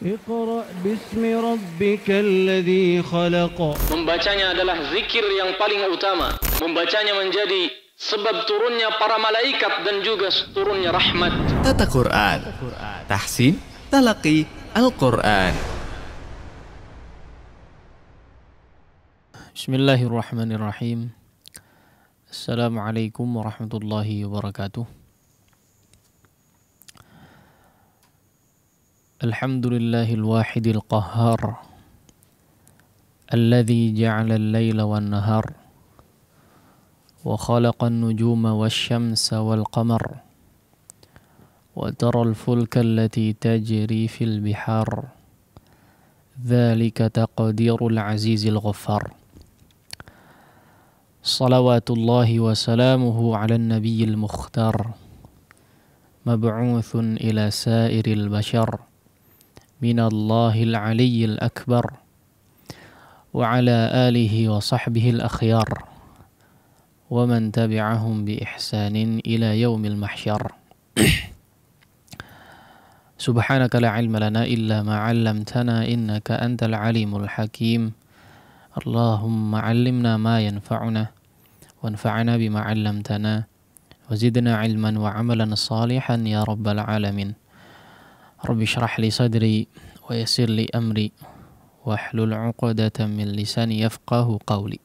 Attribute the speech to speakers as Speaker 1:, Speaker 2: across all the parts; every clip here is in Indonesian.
Speaker 1: Iqra' bismi rabbikal ladzi khalaq.
Speaker 2: Membacanya adalah zikir yang paling utama. Membacanya menjadi sebab turunnya para malaikat dan juga turunnya rahmat.
Speaker 3: Tata Quran, tahsin, talaqi, Al-Quran.
Speaker 4: Bismillahirrahmanirrahim. Assalamualaikum warahmatullahi wabarakatuh. Alhamdulillahil wahidil qahhar, alladzi ja'ala al-laila wan-nahar wa khalaqa an-nujuma wash-shamsa wal-qamar wa tara al-fulka allati tajri fil bihar dzalika taqdirul azizil ghaffar. Salawatullahi wa salamuhu ala an-nabiyil mukhtar mab'utsun ila sairil bashar minallahil aliyyil akbar wa ala alihi wa sahbihi al-akhyar wa man tabi'ahum bi ihsanin ila yaumil mahsyar. Subhanaka la ilma lana illa ma 'allamtana innaka antal alimul hakim. Allahumma 'allimna ma yanfa'una wanfa'na bima 'allamtana wa zidna 'ilman wa 'amalan salihan ya rabbal alamin. Rabbi shrah li sadri wa yassir li amri wahlul 'uqdatam min lisani yafqahu qawli.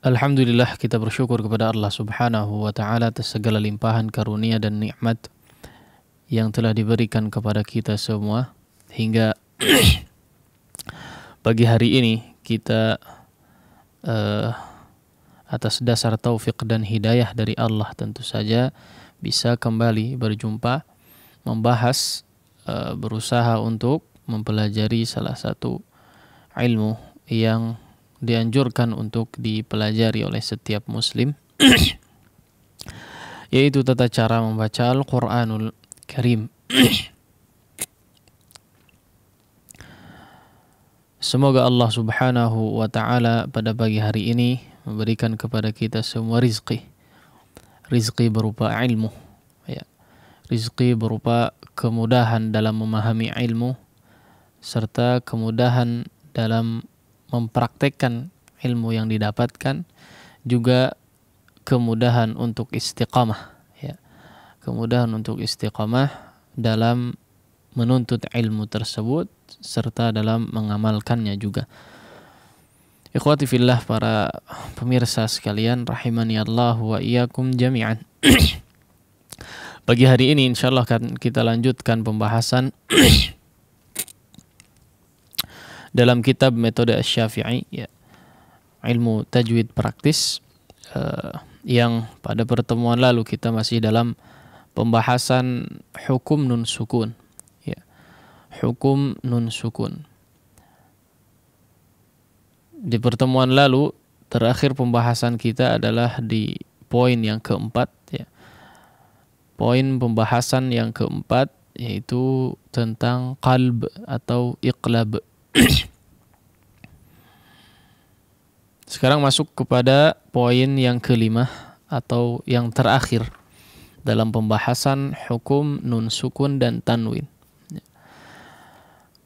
Speaker 4: Alhamdulillah, kita bersyukur kepada Allah Subhanahu wa taala atas segala limpahan karunia dan nikmat yang telah diberikan kepada kita semua hingga pagi hari ini kita atas dasar taufik dan hidayah dari Allah tentu saja bisa kembali berjumpa, membahas, berusaha untuk mempelajari salah satu ilmu yang dianjurkan untuk dipelajari oleh setiap muslim yaitu tata cara membaca Al-Quranul Karim. Semoga Allah Subhanahu wa ta'ala pada pagi hari ini memberikan kepada kita semua rizki berupa ilmu, ya. Rizki berupa kemudahan dalam memahami ilmu serta kemudahan dalam mempraktekkan ilmu yang didapatkan, juga kemudahan untuk istiqamah, ya. Kemudahan untuk istiqamah dalam menuntut ilmu tersebut serta dalam mengamalkannya juga. Ikhwati fillah, para pemirsa sekalian rahimani Allah wa iyyakum jami'an. Pagi hari ini insyaallah akan kita lanjutkan pembahasan dalam kitab Metode Asy-Syafi'i, ya, ilmu tajwid praktis, yang pada pertemuan lalu kita masih dalam pembahasan hukum nun sukun, ya. Hukum nun sukun. Di pertemuan lalu terakhir pembahasan kita adalah di poin yang keempat, ya. Poin pembahasan yang keempat yaitu tentang qalb atau iqlab. Sekarang masuk kepada poin yang kelima atau yang terakhir dalam pembahasan hukum nun sukun dan tanwin.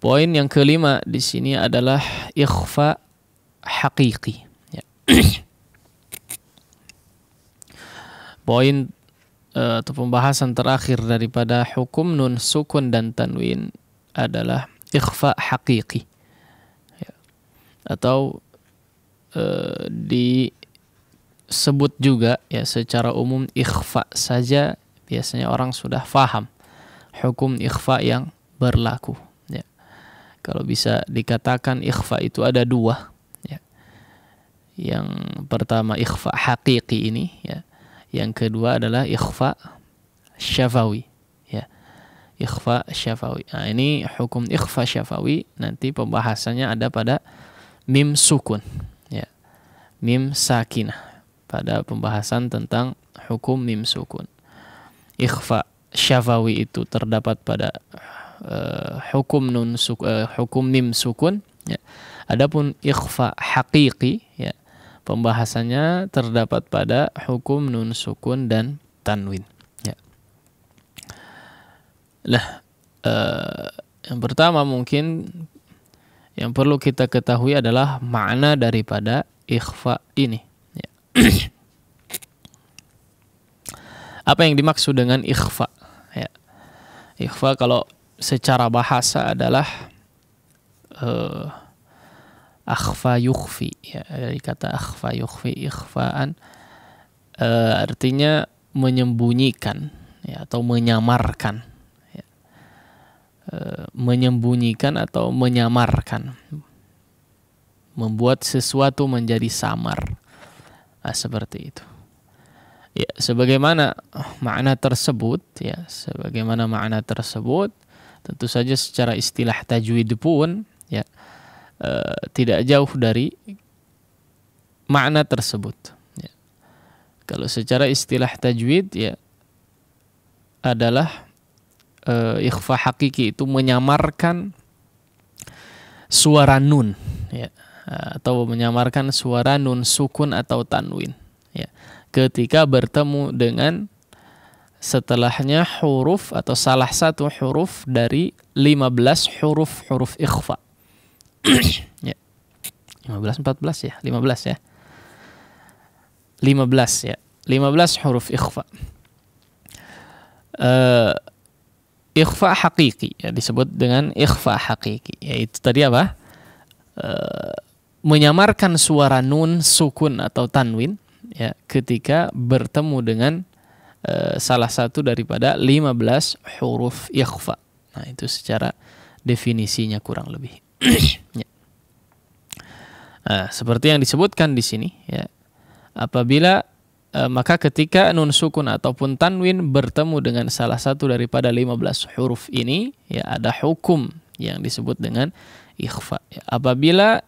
Speaker 4: Poin yang kelima di sini adalah ikhfa haqiqi, ya. Poin atau pembahasan terakhir daripada hukum nun sukun dan tanwin adalah ikhfa haqiqi, ya. Atau disebut juga, ya, secara umum ikhfa saja biasanya orang sudah faham hukum ikhfa yang berlaku, ya. Kalau bisa dikatakan ikhfa itu ada dua, ya. Yang pertama ikhfa haqiqi ini, ya. Yang kedua adalah ikhfa syafawi, ya. Ikhfa syafawi. Nah, ini hukum ikhfa syafawi nanti pembahasannya ada pada mim sukun, ya. Mim sakinah pada pembahasan tentang hukum mim sukun. Ikhfa syafawi itu terdapat pada hukum mim sukun, ya. Adapun ikhfa haqiqi, ya, pembahasannya terdapat pada hukum nun sukun dan tanwin, ya. Nah, yang pertama mungkin yang perlu kita ketahui adalah makna daripada ikhfa ini. Ya. Apa yang dimaksud dengan ikhfa? Ya. Ikhfa kalau secara bahasa adalah akhfa yukhfi, ya, dari kata akhfa yukhfi, ikhfaan artinya menyembunyikan, ya, atau menyamarkan, ya. Menyembunyikan atau menyamarkan, membuat sesuatu menjadi samar, seperti itu. Ya, sebagaimana makna tersebut, tentu saja secara istilah tajwid pun, ya, tidak jauh dari makna tersebut. Ya. Kalau secara istilah tajwid, ya, adalah ikhfa hakiki itu menyamarkan suara nun, ya, atau menyamarkan suara nun sukun atau tanwin, ya, ketika bertemu dengan setelahnya huruf atau salah satu huruf dari 15 huruf ikhfa. Ya. 15 ya. 15 huruf ikhfa. Ikhfa hakiki, ya, disebut dengan ikhfa hakiki, yaitu tadi apa? Menyamarkan suara nun sukun atau tanwin, ya, ketika bertemu dengan salah satu daripada 15 huruf ikhfa. Nah, itu secara definisinya kurang lebih. Ya. Nah, seperti yang disebutkan di sini, ya, apabila maka ketika nun sukun ataupun tanwin bertemu dengan salah satu daripada 15 huruf ini, ya, ada hukum yang disebut dengan ikhfa. Ya, apabila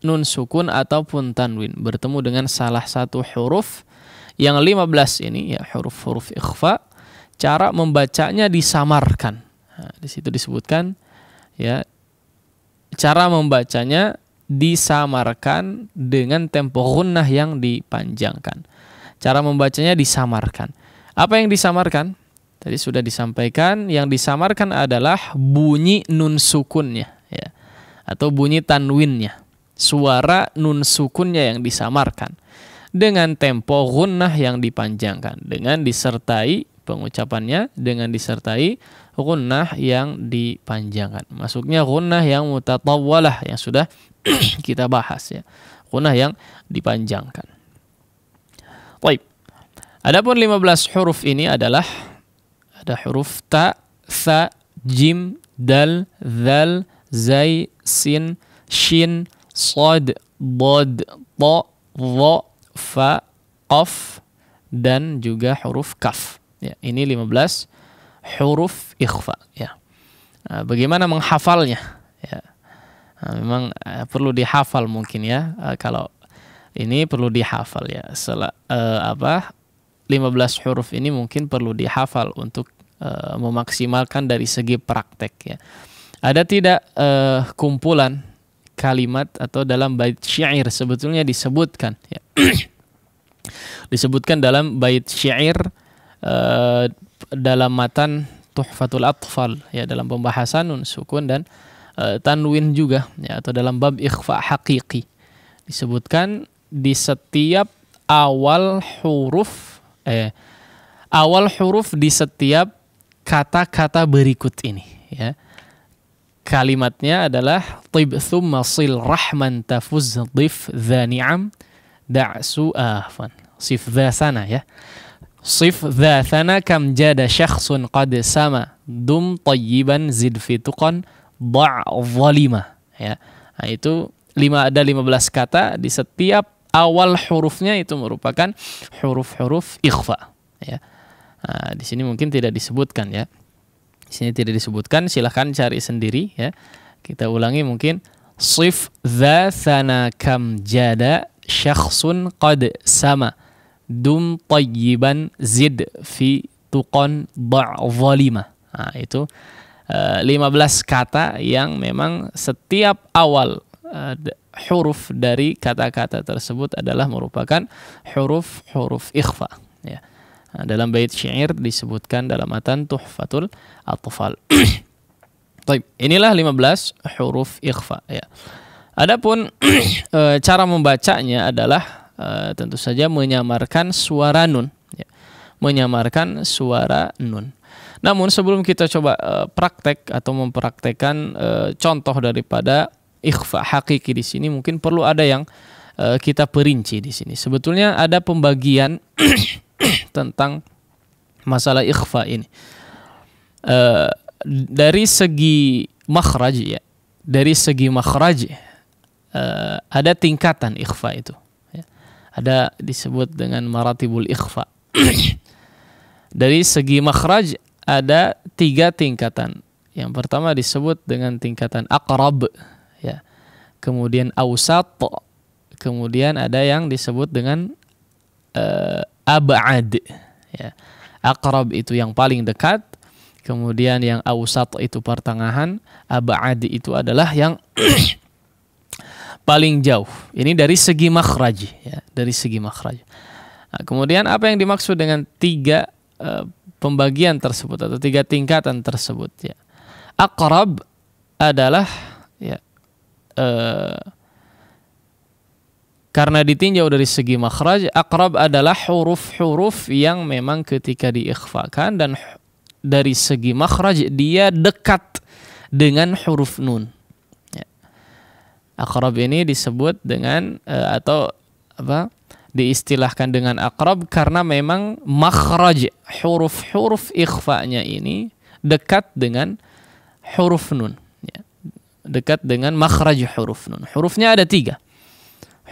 Speaker 4: nun sukun ataupun tanwin bertemu dengan salah satu huruf yang 15 ini, ya, huruf-huruf ikhfa, cara membacanya disamarkan. Nah, di situ disebutkan, ya, cara membacanya disamarkan dengan tempo gunnah yang dipanjangkan. Cara membacanya disamarkan. Apa yang disamarkan? Tadi sudah disampaikan, yang disamarkan adalah bunyi nun sukunnya, ya, atau bunyi tanwinnya. Suara nun sukunnya yang disamarkan dengan tempo gunnah yang dipanjangkan, dengan disertai pengucapannya dengan disertai gunnah yang dipanjangkan. Masuknya gunnah yang mutatawwalah yang sudah kita bahas, ya. Gunnah yang dipanjangkan. Baik. Adapun 15 huruf ini adalah ada huruf ta, tha, jim, dal, dzal, zai, sin, shin, shad, dad, ta, dha, fa, qaf, dan juga huruf kaf. Ya, ini 15 huruf ikhfa, ya. Nah, bagaimana menghafalnya? Ya. Nah, memang perlu dihafal mungkin, ya. Kalau ini perlu dihafal, ya. 15 huruf ini mungkin perlu dihafal untuk memaksimalkan dari segi praktek, ya. Ada tidak kumpulan kalimat atau dalam bait syair sebetulnya disebutkan, ya. Disebutkan dalam bait syair dalam matan Tuhfatul Atfal, ya, dalam pembahasan nun sukun dan tanwin juga, ya, atau dalam bab ikhfa hakiki disebutkan di setiap awal huruf di setiap kata-kata berikut ini, ya. Kalimatnya adalah tib thumma sil rahman tafuz dhif dha ni'am da'su afan sif dha sana, ya. Sif dha sana kam jada syakhsun qad sama dum tayyiban zid fituqan da' zalima, ya. Nah, itu ada 15 kata, di setiap awal hurufnya itu merupakan huruf-huruf ikhfa, ya. Nah, di sini mungkin tidak disebutkan, ya. Di sini tidak disebutkan, silahkan cari sendiri, ya. Kita ulangi mungkin. Sif dha thana kam jada syakhsun qad sama dum tayyiban zid fi tuqan da' zalima. Nah, itu 15 kata yang memang setiap awal huruf dari kata-kata tersebut adalah merupakan huruf-huruf ikhfa, ya. Nah, dalam bait syair disebutkan dalam matan Tuhfatul Atfal. Baik, inilah 15 huruf ikhfa ya. Adapun cara membacanya adalah tentu saja menyamarkan suara nun ya. Menyamarkan suara nun. Namun sebelum kita coba praktek atau mempraktekkan contoh daripada ikhfa hakiki di sini, mungkin perlu ada yang kita perinci di sini. Sebetulnya ada pembagian tentang masalah ikhfa ini. Dari segi makhraj ya, dari segi makhraj ada tingkatan ikhfa itu. Ya. Ada disebut dengan maratibul ikhfa. Dari segi makhraj ada 3 tingkatan. Yang pertama disebut dengan tingkatan aqrab, ya. Kemudian awsat, kemudian ada yang disebut dengan ab'ad, ya. Aqrab itu yang paling dekat, kemudian yang awsat itu pertengahan, ab'ad itu adalah yang paling jauh. Ini dari segi makhraj, ya, dari segi makhraj. Nah, kemudian apa yang dimaksud dengan 3 pembagian tersebut atau 3 tingkatan tersebut ya. Aqrab adalah ya karena ditinjau dari segi makhraj, aqrab adalah huruf-huruf yang memang ketika diikhfakan dan dari segi makhraj dia dekat dengan huruf nun. Ya. Aqrab ini disebut dengan atau apa? Diistilahkan dengan aqrab karena memang makhraj huruf-huruf ikhfa'nya ini dekat dengan huruf nun ya. Dekat dengan makhraj huruf nun. Hurufnya ada 3.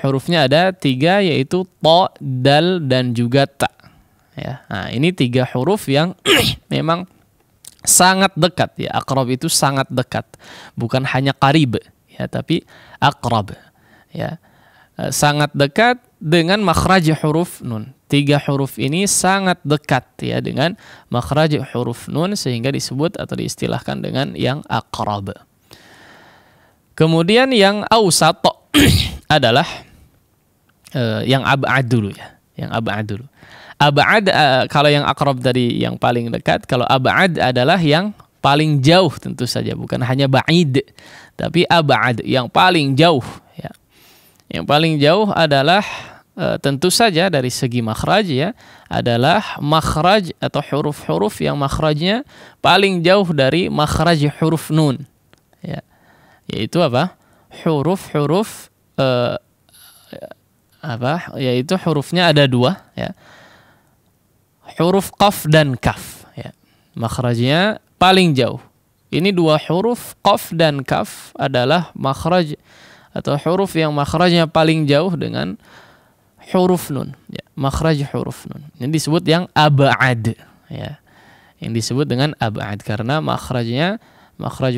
Speaker 4: Hurufnya ada 3 yaitu ta, dal dan juga ta ya. Nah, ini 3 huruf yang memang sangat dekat ya. Aqrab itu sangat dekat. Bukan hanya qarib ya, tapi aqrab ya. Sangat dekat dengan makhraj huruf nun. 3 huruf ini sangat dekat ya dengan makhraj huruf nun sehingga disebut atau diistilahkan dengan yang aqrab. Kemudian yang awsat adalah yang ab'ad dulu ya. Yang ab'ad dulu. Ab'ad kalau yang aqrab dari yang paling dekat, kalau ab'ad adalah yang paling jauh tentu saja, bukan hanya ba'id, tapi ab'ad yang paling jauh ya. Yang paling jauh adalah tentu saja dari segi makhraj ya, adalah makhraj atau huruf-huruf yang makhrajnya paling jauh dari makhraj huruf nun ya. Yaitu apa? Huruf-huruf yaitu hurufnya ada 2 ya. Huruf qaf dan kaf ya. Makhrajnya paling jauh. Ini 2 huruf qaf dan kaf adalah makhraj atau huruf yang makhrajnya paling jauh dengan huruf nun ya, makhraj huruf nun. Ini disebut yang ab'ad ya. Yang disebut dengan ab'ad karena makhraj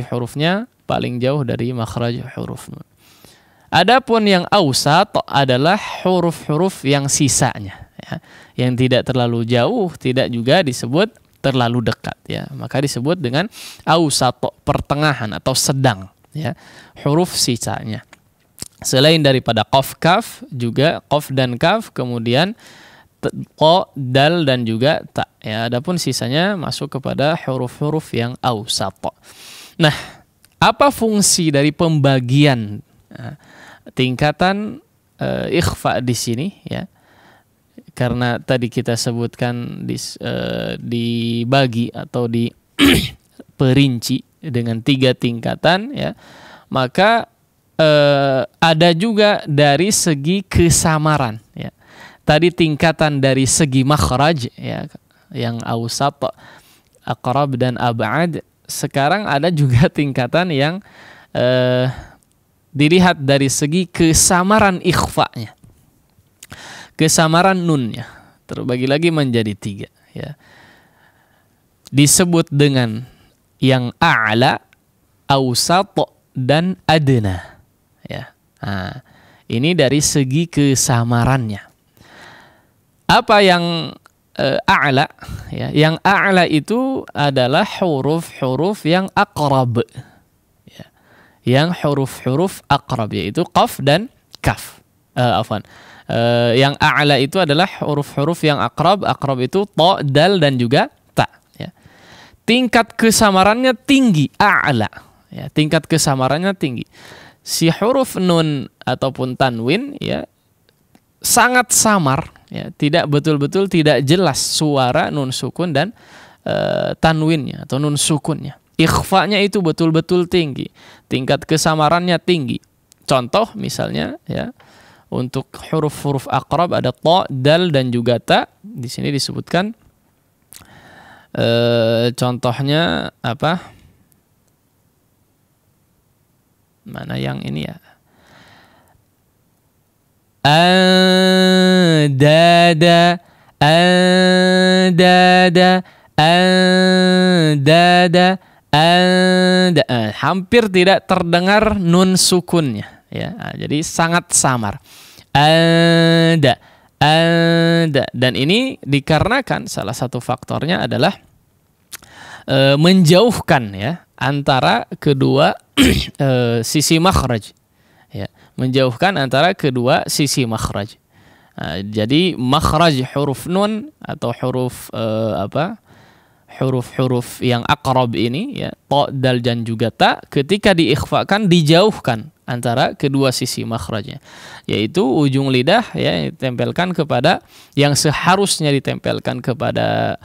Speaker 4: hurufnya paling jauh dari makhraj huruf nun. Adapun yang awsat adalah huruf-huruf yang sisanya ya, yang tidak terlalu jauh, tidak juga disebut terlalu dekat ya. Maka disebut dengan awsat, pertengahan atau sedang ya, huruf sisanya. Selain daripada qaf kaf, juga qaf dan kaf, kemudian qa, dal dan juga ta ya. Adapun sisanya masuk kepada huruf-huruf yang awsat. Nah, apa fungsi dari pembagian tingkatan ikhfa di sini ya? Karena tadi kita sebutkan dibagi atau diperinci dengan 3 tingkatan ya. Maka ada juga dari segi kesamaran ya. Tadi tingkatan dari segi makhraj ya, yang awsat, aqrab dan ab'ad. Sekarang ada juga tingkatan yang dilihat dari segi kesamaran ikhfa'nya. Kesamaran nunnya terbagi lagi menjadi 3 ya. Disebut dengan yang a'la, awsat dan adna. Ya. Nah, ini dari segi kesamarannya. Apa yang a'la ya? Yang a'la itu adalah huruf-huruf yang aqrab. Ya. Yang huruf-huruf aqrab yaitu qaf dan kaf. Yang a'la itu adalah huruf-huruf yang akrab. Akrab itu ta, dal dan juga ta. Ya. Tingkat kesamarannya tinggi, a'la. Ya, tingkat kesamarannya tinggi. Si huruf nun ataupun tanwin ya sangat samar, ya, tidak betul-betul tidak jelas suara nun sukun dan tanwinnya atau nun sukunnya. Ikhfa'nya itu betul-betul tinggi, tingkat kesamarannya tinggi. Contoh misalnya ya, untuk huruf-huruf akrab ada ta, dal dan juga ta. Di sini disebutkan contohnya apa? Mana yang ini ya? Andada, andada, andada, anda. Hampir tidak terdengar nun sukunnya. Ya, jadi sangat samar. Anda, anda. Dan ini dikarenakan salah satu faktornya adalah menjauhkan ya antara kedua sisi makhraj. Ya, menjauhkan antara kedua sisi makhraj. Jadi makhraj huruf nun atau huruf huruf-huruf yang akrab ini ya, ta, dal dan juga ta, ketika diikhfakan dijauhkan antara kedua sisi makhrajnya, yaitu ujung lidah ya ditempelkan kepada yang seharusnya ditempelkan kepada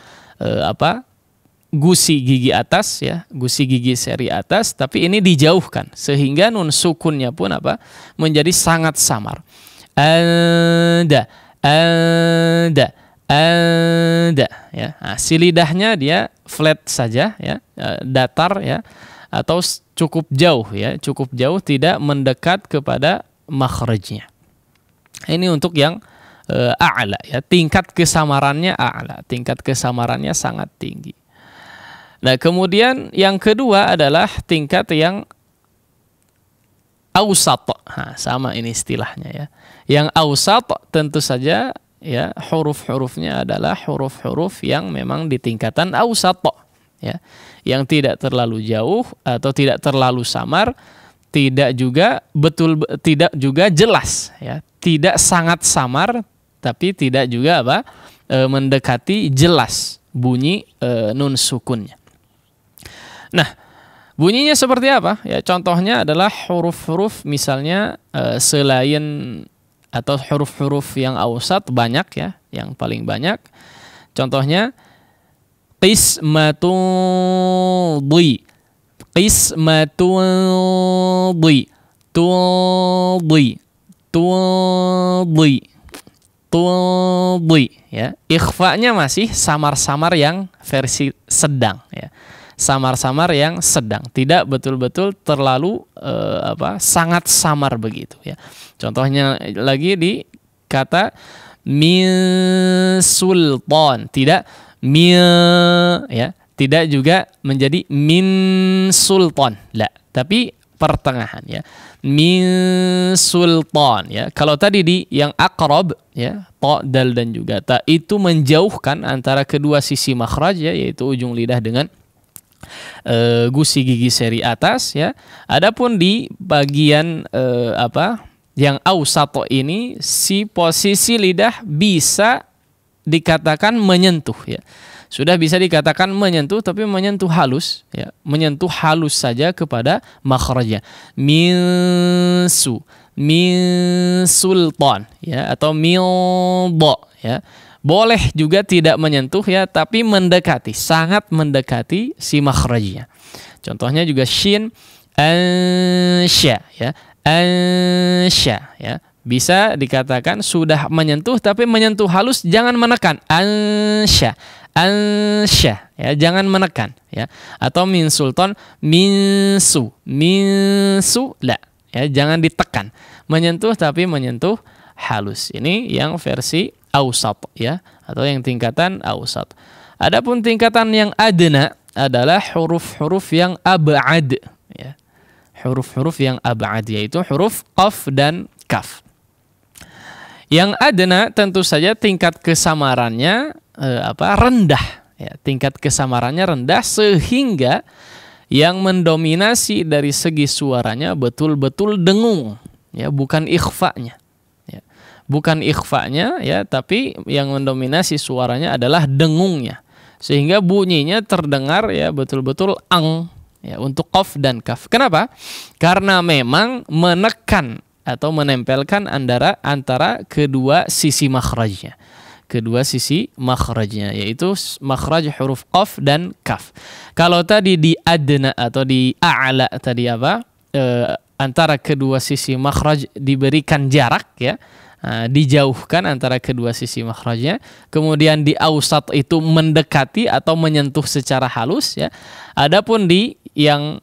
Speaker 4: gusi gigi atas ya, gusi gigi seri atas, tapi ini dijauhkan sehingga nun sukunnya pun menjadi sangat samar. Anda, anda, anda ya. Nah, si lidahnya dia flat saja ya, datar ya, atau cukup jauh ya, cukup jauh tidak mendekat kepada makhrajnya. Ini untuk yang a'la ya, tingkat kesamarannya a'la, tingkat kesamarannya sangat tinggi. Nah, kemudian yang kedua adalah tingkat yang awsat. Nah, sama ini istilahnya ya. Yang awsat tentu saja ya huruf-hurufnya adalah huruf-huruf yang memang di tingkatan awsat ya. Yang tidak terlalu jauh atau tidak terlalu samar, tidak juga jelas ya. Tidak sangat samar tapi tidak juga mendekati jelas bunyi nun sukunnya. Nah, bunyinya seperti apa? Ya, contohnya adalah huruf-huruf misalnya selain atau huruf-huruf yang awsat banyak ya, yang paling banyak. Contohnya qismatun dhi, qismatun dhi, tudhi, tudhi, tudhi ya. Ikhfa'nya masih samar-samar yang versi sedang ya. Samar-samar yang sedang, tidak betul-betul terlalu sangat samar begitu ya. Contohnya lagi di kata min sultan, tidak min ya, tidak juga menjadi min sultan, la, tapi pertengahan ya, min sultan ya. Kalau tadi di yang akrab ya, ta, dal dan juga ta, itu menjauhkan antara kedua sisi makhraj ya, yaitu ujung lidah dengan gusi gigi seri atas ya. Adapun di bagian yang awsat ini, si posisi lidah bisa dikatakan menyentuh ya. Sudah bisa dikatakan menyentuh, tapi menyentuh halus ya, menyentuh halus saja kepada makhrajnya. Min sultan ya, atau min dha ya. Boleh juga tidak menyentuh ya, tapi mendekati, sangat mendekati si makhrajnya. Contohnya juga shin, ansya ya, ansya ya. Bisa dikatakan sudah menyentuh, tapi menyentuh halus, jangan menekan. Ansya, ansya ya, jangan menekan ya. Atau min sultan, minsu la ya, jangan ditekan. Menyentuh tapi menyentuh halus. Ini yang versi awsat ya, atau yang tingkatan awsat. Adapun tingkatan yang adna adalah huruf-huruf yang ab'ad ya. Huruf-huruf yang ab'ad yaitu huruf qaf dan kaf. Yang adna tentu saja tingkat kesamarannya rendah ya. Tingkat kesamarannya rendah sehingga yang mendominasi dari segi suaranya betul-betul dengung ya, bukan ikhfa'nya. bukan ikhfanya ya, tapi yang mendominasi suaranya adalah dengungnya, sehingga bunyinya terdengar ya betul-betul ang ya untuk qaf dan kaf. Kenapa? Karena memang menekan atau menempelkan antara kedua sisi makhrajnya. Kedua sisi makhrajnya, yaitu makhraj huruf qaf dan kaf. Kalau tadi di adna atau di a'la tadi apa? Antara kedua sisi makhraj diberikan jarak ya. Dijauhkan antara kedua sisi makhrajnya. Kemudian di awsat itu mendekati atau menyentuh secara halus ya. Adapun di yang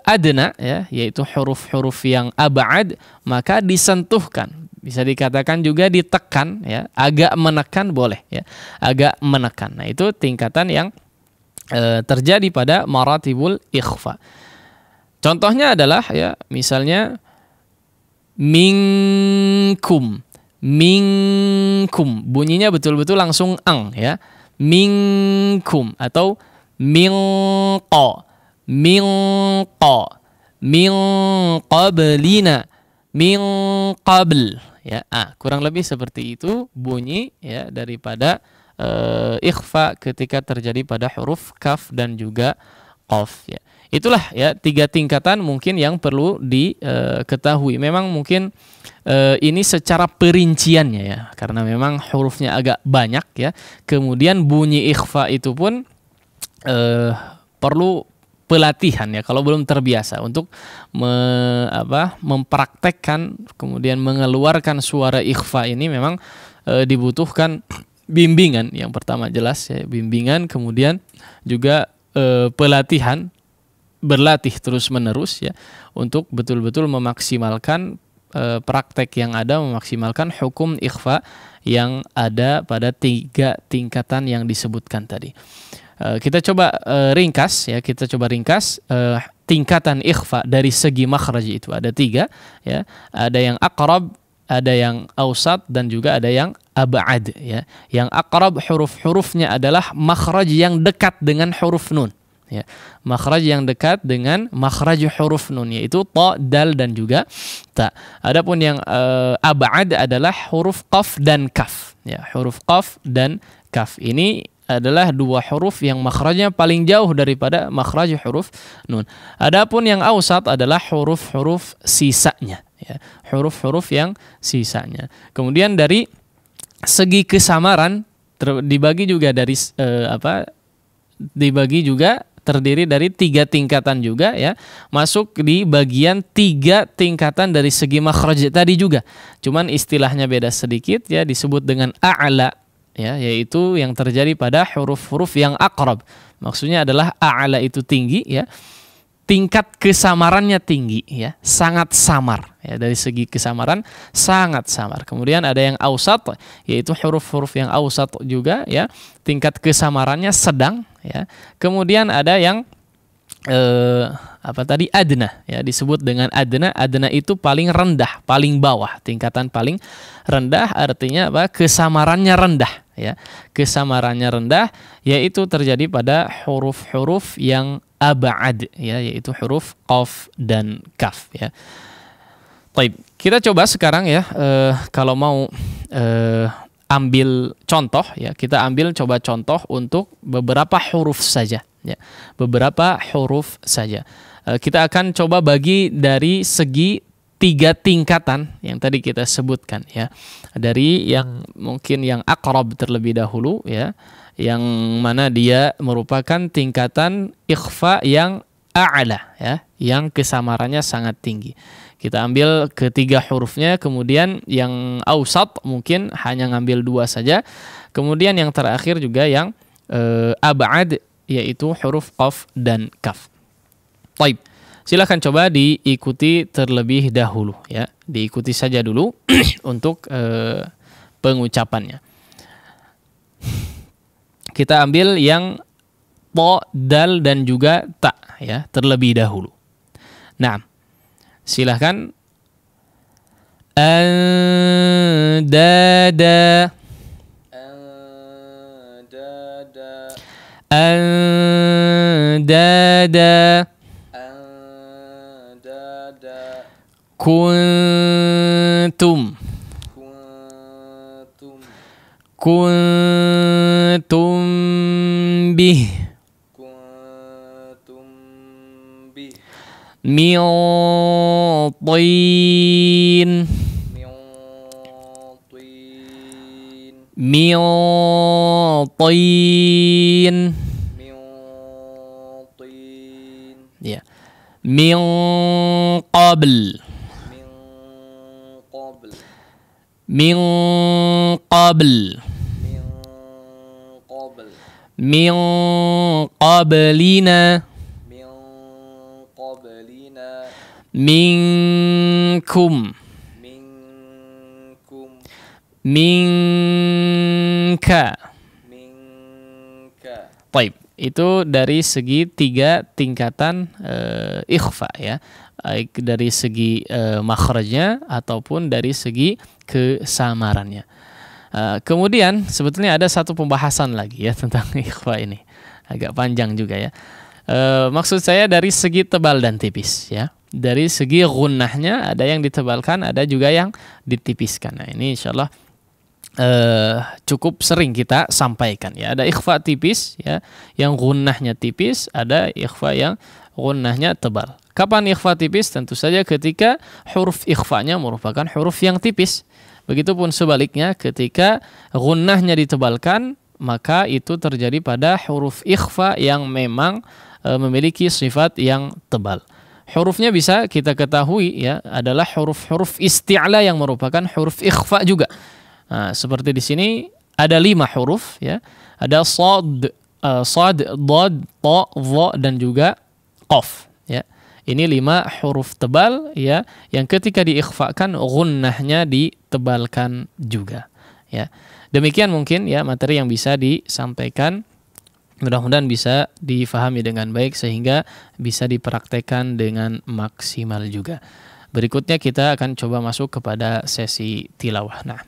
Speaker 4: adna ya, yaitu huruf-huruf yang ab'ad, maka disentuhkan. Bisa dikatakan juga ditekan ya, agak menekan boleh ya, agak menekan. Nah, itu tingkatan yang terjadi pada maratibul ikhfa. Contohnya adalah ya, misalnya minkum. Minkum bunyinya betul-betul langsung ang ya. Minkum atau minqa. Minqa. Min qablina. Min qabl ya. Kurang lebih seperti itu bunyi ya daripada ikhfa ketika terjadi pada huruf kaf dan juga qaf ya. Itulah ya 3 tingkatan mungkin yang perlu diketahui. Memang mungkin ini secara perinciannya ya, karena memang hurufnya agak banyak ya. Kemudian bunyi ikhfa itu pun perlu pelatihan ya, kalau belum terbiasa untuk mempraktekkan kemudian mengeluarkan suara ikhfa ini memang dibutuhkan bimbingan. Yang pertama jelas ya, bimbingan, kemudian juga pelatihan, berlatih terus-menerus ya, untuk betul-betul memaksimalkan praktek yang ada, memaksimalkan hukum ikhfa yang ada pada 3 tingkatan yang disebutkan tadi. Kita coba ringkas ya, tingkatan ikhfa dari segi makhraj itu ada 3 ya. Ada yang aqrab, ada yang awsat, dan juga ada yang ab'ad ya. Yang aqrab huruf-hurufnya adalah makhraj yang dekat dengan huruf nun ya. Makhraj yang dekat dengan makhraj huruf nun, yaitu ta, dal, dan juga ta. Adapun yang ab'ad adalah huruf qaf dan kaf ya. Huruf qaf dan kaf ini adalah 2 huruf yang makhrajnya paling jauh daripada makhraj huruf nun. Adapun yang awsat adalah huruf-huruf sisanya ya. Huruf-huruf yang sisanya. Kemudian dari segi kesamaran dibagi juga dari dibagi juga terdiri dari 3 tingkatan juga ya. Masuk di bagian 3 tingkatan dari segi makhraj tadi juga. Cuman istilahnya beda sedikit ya, disebut dengan a'la ya, yaitu yang terjadi pada huruf-huruf yang aqrab. Maksudnya adalah a'la itu tinggi ya, tingkat kesamarannya tinggi ya, sangat samar ya, dari segi kesamaran sangat samar. Kemudian ada yang awsat, yaitu huruf-huruf yang awsat juga ya, tingkat kesamarannya sedang ya. Kemudian ada yang adna ya, disebut dengan adna. Adna itu paling rendah, paling bawah, tingkatan paling rendah, artinya apa? Kesamarannya rendah ya. Kesamarannya rendah yaitu terjadi pada huruf-huruf yang ab'ad ya, yaitu huruf qaf dan kaf ya. Baik, kita coba sekarang ya, kalau mau ambil contoh ya, kita ambil coba contoh untuk beberapa huruf saja ya, beberapa huruf saja. Kita akan coba bagi dari segi 3 tingkatan yang tadi kita sebutkan ya, dari yang mungkin yang aqrab terlebih dahulu ya, yang mana dia merupakan tingkatan ikhfa yang a'la ya, yang kesamarannya sangat tinggi. Kita ambil ketiga hurufnya, kemudian yang awsat mungkin hanya ngambil 2 saja, kemudian yang terakhir juga yang ab'ad, yaitu huruf qaf dan kaf. Baik, silakan coba diikuti terlebih dahulu ya, diikuti saja dulu untuk pengucapannya. Kita ambil yang ta, dal, dan juga ta ya, terlebih dahulu. Nah, silahkan. Andada, andada, kuntum, kuntum bih min tin min tin ya min qabl min qabl min qablina minkum minka. Baik, itu dari segi 3 tingkatan ikhfa ya, baik dari segi makhrajnya ataupun dari segi kesamarannya. Kemudian sebetulnya ada satu pembahasan lagi ya tentang ikhfa ini, agak panjang juga ya. Maksud saya dari segi tebal dan tipis ya. Dari segi gunnahnya ada yang ditebalkan, ada juga yang ditipiskan. Nah ini insyaallah cukup sering kita sampaikan ya. Ada ikhfa tipis ya, yang gunnahnya tipis, ada ikhfa yang gunnahnya tebal. Kapan ikhfa tipis? Tentu saja ketika huruf ikhfanya merupakan huruf yang tipis. Begitupun sebaliknya ketika gunnahnya ditebalkan, maka itu terjadi pada huruf ikhfa yang memang memiliki sifat yang tebal. Hurufnya bisa kita ketahui ya, adalah huruf-huruf isti'la yang merupakan huruf ikhfa juga. Nah, seperti di sini ada 5 huruf ya. Ada sad, dad, ta, dha dan juga qaf ya. Ini 5 huruf tebal ya, yang ketika diikhfakan gunnahnya ditebalkan juga ya. Demikian mungkin ya materi yang bisa disampaikan. Mudah-mudahan bisa difahami dengan baik sehingga bisa dipraktekkan dengan maksimal juga. Berikutnya kita akan coba masuk kepada sesi tilawah. Nah,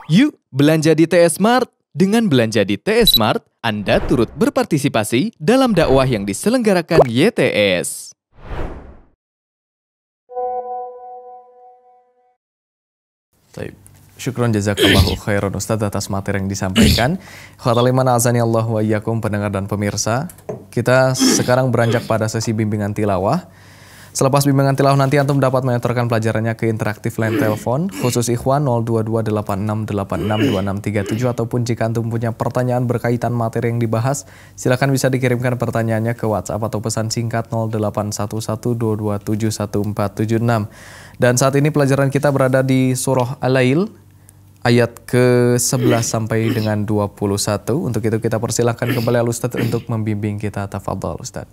Speaker 3: Yuk belanja di TS Mart. Dengan belanja di TS Mart, Anda turut berpartisipasi dalam dakwah yang diselenggarakan YTS.
Speaker 5: Baik. Syukron jazakallahu khairan Ustaz atas materi yang disampaikan. Khawatir liman azani Allah wa iyyakum pendengar dan pemirsa. Kita sekarang beranjak pada sesi bimbingan tilawah. Selepas bimbingan tilawah nanti antum dapat menyetorkan pelajarannya ke interaktif line telepon khusus ikhwan 02286862637 ataupun jika antum punya pertanyaan berkaitan materi yang dibahas, silakan bisa dikirimkan pertanyaannya ke WhatsApp atau pesan singkat 081122714776. Dan saat ini pelajaran kita berada di surah Al-Lail ayat ke-11 sampai dengan 21. Untuk itu kita persilahkan kembali Al-Ustaz untuk membimbing kita. Tafadhal Ustaz.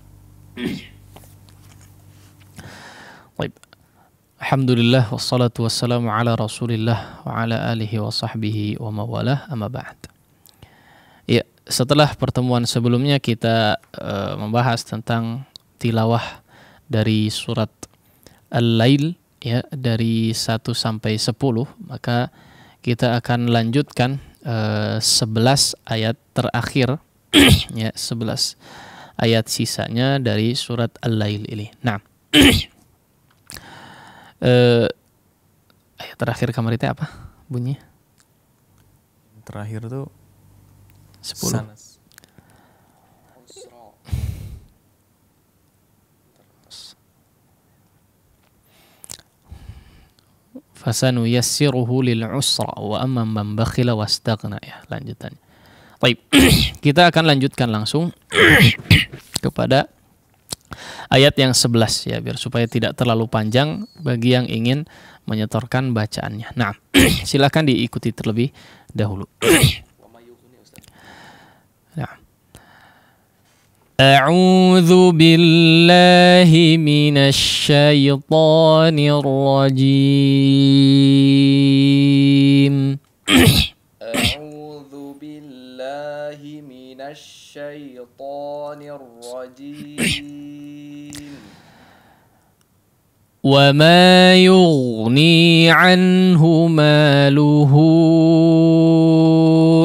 Speaker 4: baik. Alhamdulillah wassalatu wassalamu ala Rasulillah wa ala alihi wa sahbihi wa mawalah, amma ba'd. Ya, setelah pertemuan sebelumnya kita membahas tentang tilawah dari surat Al-Lail ya, dari 1 sampai 10, maka kita akan lanjutkan 11 ayat terakhir ya, 11 ayat sisanya dari surat Al-Lail ini. Nah, ayat terakhir kamar itu apa bunyinya?
Speaker 5: Terakhir tuh
Speaker 4: 10. Fasanu yassiruhu lil usra wa amma man bakhila wastaghna ya, lanjutannya. Baik, kita akan lanjutkan langsung kepada ayat yang 11 ya, biar supaya tidak terlalu panjang bagi yang ingin menyetorkan bacaannya. Nah, silakan diikuti terlebih dahulu. Nah. A'udzu billahi minasy syaithanir rajim.
Speaker 5: A'udzu billahi minasy syaithanir rajim.
Speaker 4: Wa ma yughni 'anhu maluhu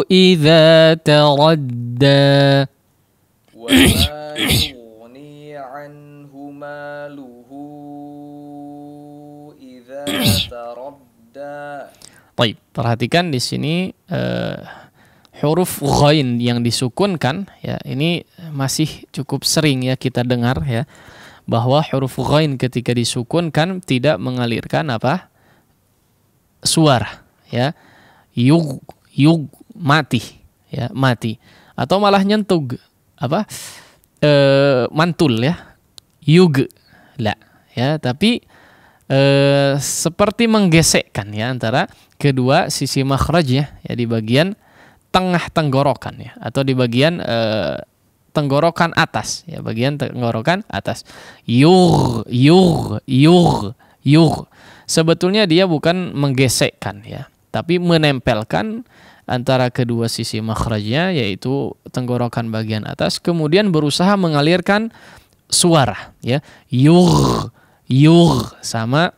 Speaker 4: idza taradda.
Speaker 5: وَمَا يُغْنِي عَنْهُ مَالُهُ إِذَا تَرَدَّى.
Speaker 4: Baik, perhatikan di sini huruf ghain yang disukunkan ya, ini masih cukup sering ya kita dengar ya, bahwa huruf ghain ketika disukunkan tidak mengalirkan apa? Suara ya. Yug mati ya, mati. Atau malah nyentug apa? Mantul ya. Yug la ya, tapi seperti menggesekkan ya antara kedua sisi makhrajnya ya di bagian tengah tenggorokan ya, atau di bagian tenggorokan atas ya, bagian tenggorokan atas. Yugh. Sebetulnya dia bukan menggesekkan ya, tapi menempelkan antara kedua sisi makhrajnya, yaitu tenggorokan bagian atas, kemudian berusaha mengalirkan suara ya. Yugh sama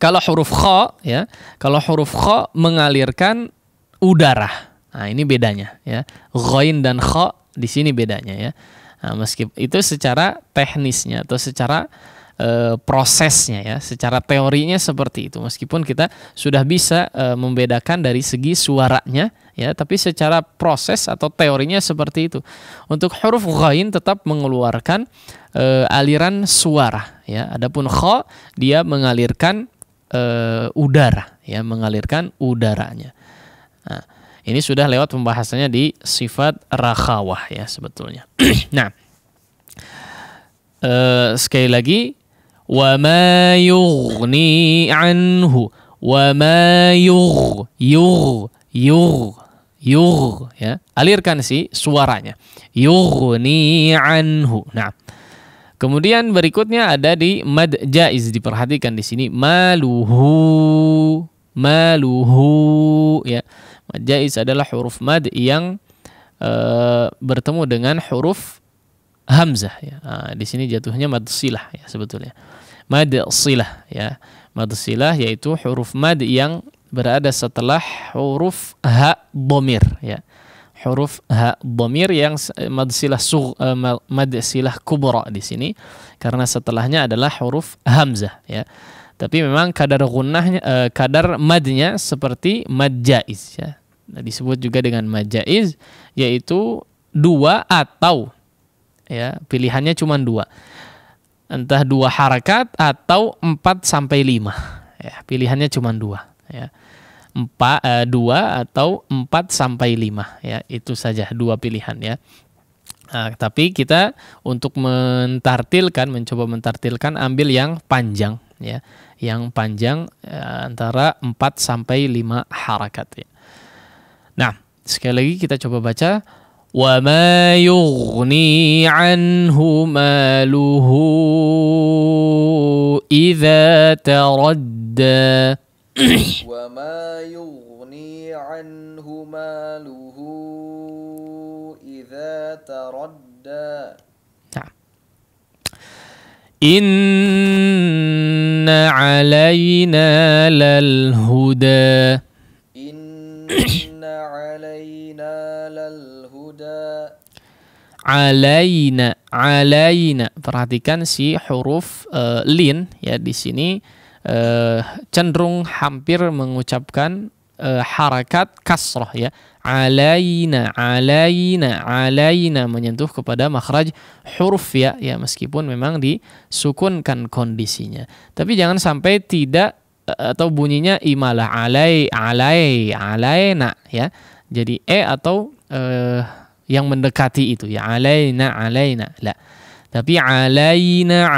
Speaker 4: kalau huruf kha ya, kalau huruf kha mengalirkan udara. Nah, ini bedanya ya. Ghain dan kha di sini bedanya ya. Nah, meskipun itu secara teknisnya atau secara prosesnya ya, secara teorinya seperti itu. Meskipun kita sudah bisa membedakan dari segi suaranya ya, tapi secara proses atau teorinya seperti itu. Untuk huruf ghain tetap mengeluarkan aliran suara ya. Adapun kha dia mengalirkan udara ya, mengalirkan udaranya. Nah, ini sudah lewat pembahasannya di sifat rakhawah ya sebetulnya. Nah, sekali lagi, wa ma yughni anhu, wa ma yugh ya, alirkan si suaranya. Yughni anhu. Nah, kemudian berikutnya ada di mad jaiz, diperhatikan di sini maluhu ya. Mad jaiz adalah huruf mad yang bertemu dengan huruf hamzah ya. Nah, di sini jatuhnya mad silah ya sebetulnya. Mad silah ya. Mad silah yaitu huruf mad yang berada setelah huruf ha dhamir ya. Huruf ha dhamir yang mad silah kubra di sini, karena setelahnya adalah huruf hamzah ya. Tapi memang kadar gunnahnya, kadar madnya seperti mad jaiz ya. Nah, disebut juga dengan mad jaiz, yaitu 2 atau ya, pilihannya cuma 2. Entah 2 harakat atau 4 sampai 5 ya, pilihannya cuma 2 ya. 2 atau 4 sampai 5 ya, itu saja 2 pilihan ya. Nah, tapi kita untuk mencoba mentartilkan, ambil yang panjang ya, yang panjang antara 4 sampai 5 harakat ya. Nah, sekali lagi kita coba baca, wa ma yughni anhu maluhu idza taradda.
Speaker 5: Wa ma yughni anhu maluhu idza taradda.
Speaker 4: Inna alaina lal huda.
Speaker 5: Inna alaina lal huda.
Speaker 4: Alaina. Perhatikan si huruf lin ya di sini cenderung hampir mengucapkan harakat kasrah ya. Alaina menyentuh kepada makhraj huruf ya, meskipun memang disukunkan kondisinya. Tapi jangan sampai tidak atau bunyinya imalah alaina ya. Jadi atau yang mendekati itu ya, alaina la. Tapi alaina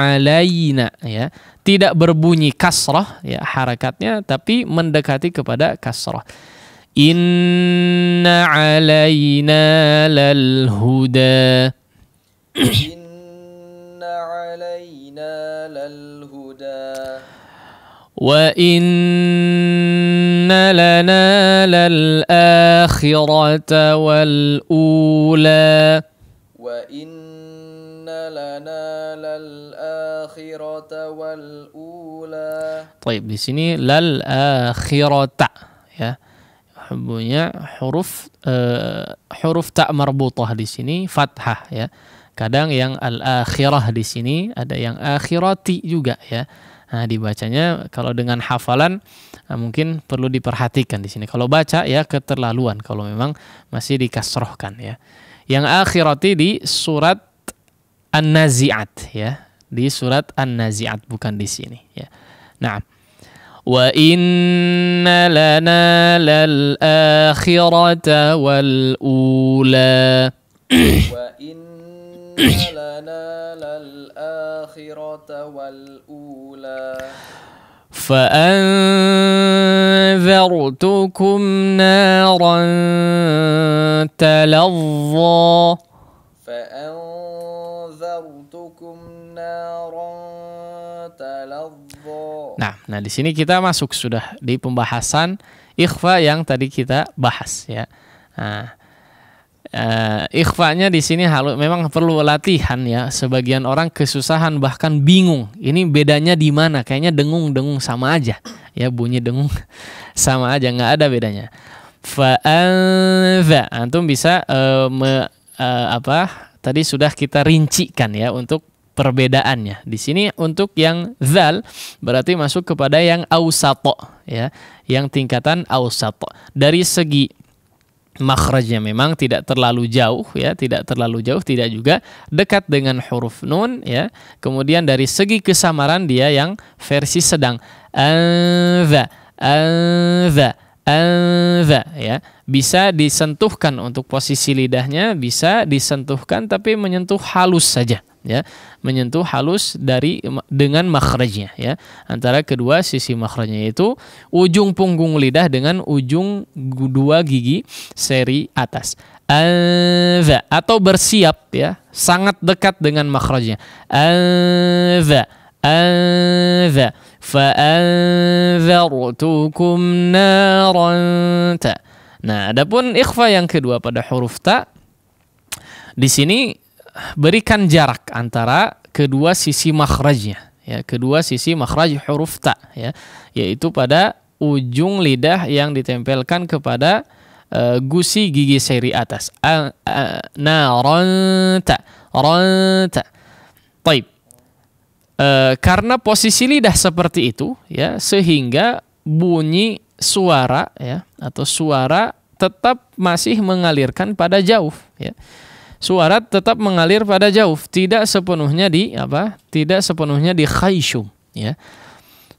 Speaker 4: ya, tidak berbunyi kasrah ya harakatnya, tapi mendekati kepada kasrah. Inna alaina lal huda.
Speaker 5: Inna alaina lal huda.
Speaker 4: Wa inna lana lal akhirata wal ula.
Speaker 5: Wa inna lana lal akhirata wal ula.
Speaker 4: Baik, di sini lal akhirata ya. Bunyinya huruf ta marbutah di sini fathah ya. Kadang yang al-akhirah di sini ada yang akhirati juga ya. Nah, dibacanya kalau dengan hafalan mungkin perlu diperhatikan di sini. Kalau baca ya keterlaluan kalau memang masih dikasrohkan ya. Yang akhirati di surat An-Nazi'at ya. Di surat An-Nazi'at bukan di sini ya. Nah, wa inna lana lal akhirata wal ula. Wa inna lana lal akhirata wal ula. فأنذرتكم نارا تلظى Nah, di sini kita masuk sudah di pembahasan ikhfa yang tadi kita bahas ya. Nah, ikhfanya di sini memang perlu latihan ya. Sebagian orang kesusahan bahkan bingung. Ini bedanya di mana? Kayaknya dengung-dengung sama aja. Ya bunyi dengung sama aja, nggak ada bedanya. Fa'anza, antum bisa tadi sudah kita rincikan ya untuk perbedaannya. Di sini untuk yang zal berarti masuk kepada yang ausato ya, yang tingkatan ausato. Dari segi makhrajnya memang tidak terlalu jauh ya, tidak juga dekat dengan huruf nun ya. Kemudian dari segi kesamaran dia yang versi sedang anza ya, bisa disentuhkan untuk posisi lidahnya, bisa disentuhkan tapi menyentuh halus saja ya, menyentuh halus dengan makhrajnya ya, antara kedua sisi makhrajnya, yaitu ujung punggung lidah dengan ujung dua gigi seri atas. Anza, atau bersiap ya, sangat dekat dengan makhrajnya. Anza fa'anzartukum naran ta. Nah, adapun ikhfa yang kedua pada huruf ta, di sini berikan jarak antara kedua sisi makhrajnya ya, kedua sisi makhraj huruf ta ya, yaitu pada ujung lidah yang ditempelkan kepada gusi gigi seri atas. Naran ta. Baik. Karena posisi lidah seperti itu ya, sehingga bunyi suara ya, atau suara tetap masih mengalirkan pada jauh ya. Suara tetap mengalir pada jauh, tidak sepenuhnya di khayshum ya.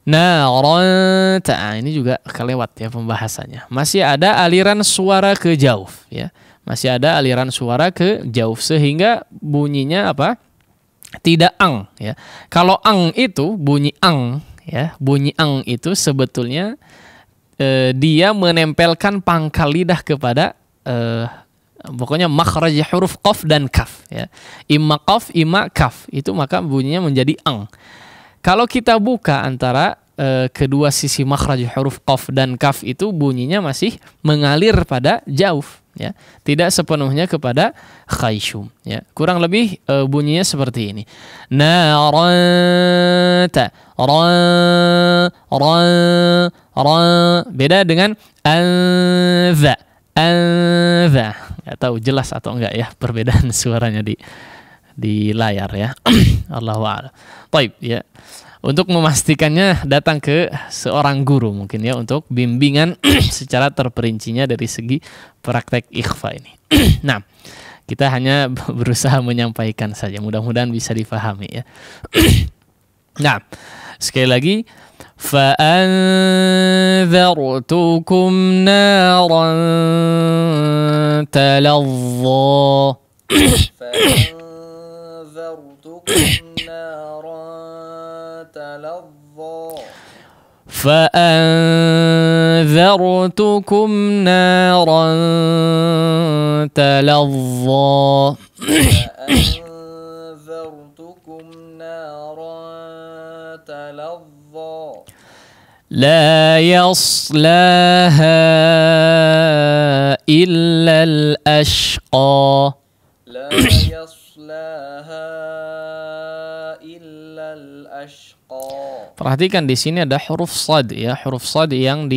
Speaker 4: Naranta, ini juga kelewat ya pembahasannya. Masih ada aliran suara ke jauh ya. Masih ada aliran suara ke jauh sehingga bunyinya tidak ang ya. Kalau ang itu bunyi ang ya, bunyi ang itu sebetulnya dia menempelkan pangkal lidah kepada pokoknya makhraj huruf qaf dan kaf ya. Imma qaf, imma kaf, itu maka bunyinya menjadi ang. Kalau kita buka antara kedua sisi makhraj huruf qaf dan kaf itu bunyinya masih mengalir pada jauh ya, tidak sepenuhnya kepada khayshum ya. Kurang lebih bunyinya seperti ini. Naranta, beda dengan anza. Nggak tahu jelas atau enggak ya perbedaan suaranya di layar ya. Allahu a'lam. Baik ya. Untuk memastikannya datang ke seorang guru mungkin ya, untuk bimbingan secara terperincinya dari segi praktek ikhfa ini. Nah, kita hanya berusaha menyampaikan saja, mudah-mudahan bisa difahami ya. Nah, sekali lagi, فَأَنذَرْتُكُمْ نَارًا تَلَظَّى فأنذرتكم نارا تلظى لا يصلاها إلا الأشقى Perhatikan di sini ada huruf shad ya, huruf shad yang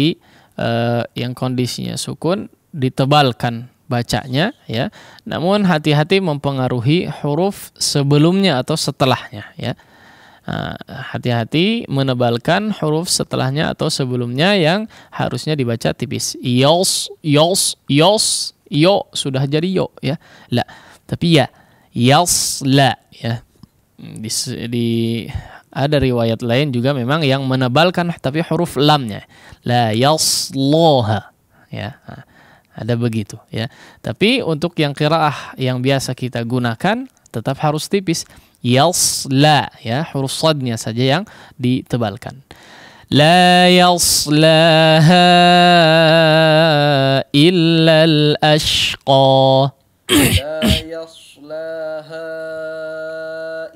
Speaker 4: yang kondisinya sukun ditebalkan bacanya ya. Namun hati-hati mempengaruhi huruf sebelumnya atau setelahnya ya. Hati-hati menebalkan huruf setelahnya atau sebelumnya yang harusnya dibaca tipis. Yos, yos, yos, yo sudah jadi yo ya. La, tapi ya. Yasla ya. Ada riwayat lain juga memang yang menebalkan tapi huruf lamnya. La yasloha ya. Ada begitu ya. Tapi untuk yang qiraah yang biasa kita gunakan tetap harus tipis. Yasla ya, huruf sadnya saja yang ditebalkan. La yaslaha illal ashqa.
Speaker 5: La yaslaha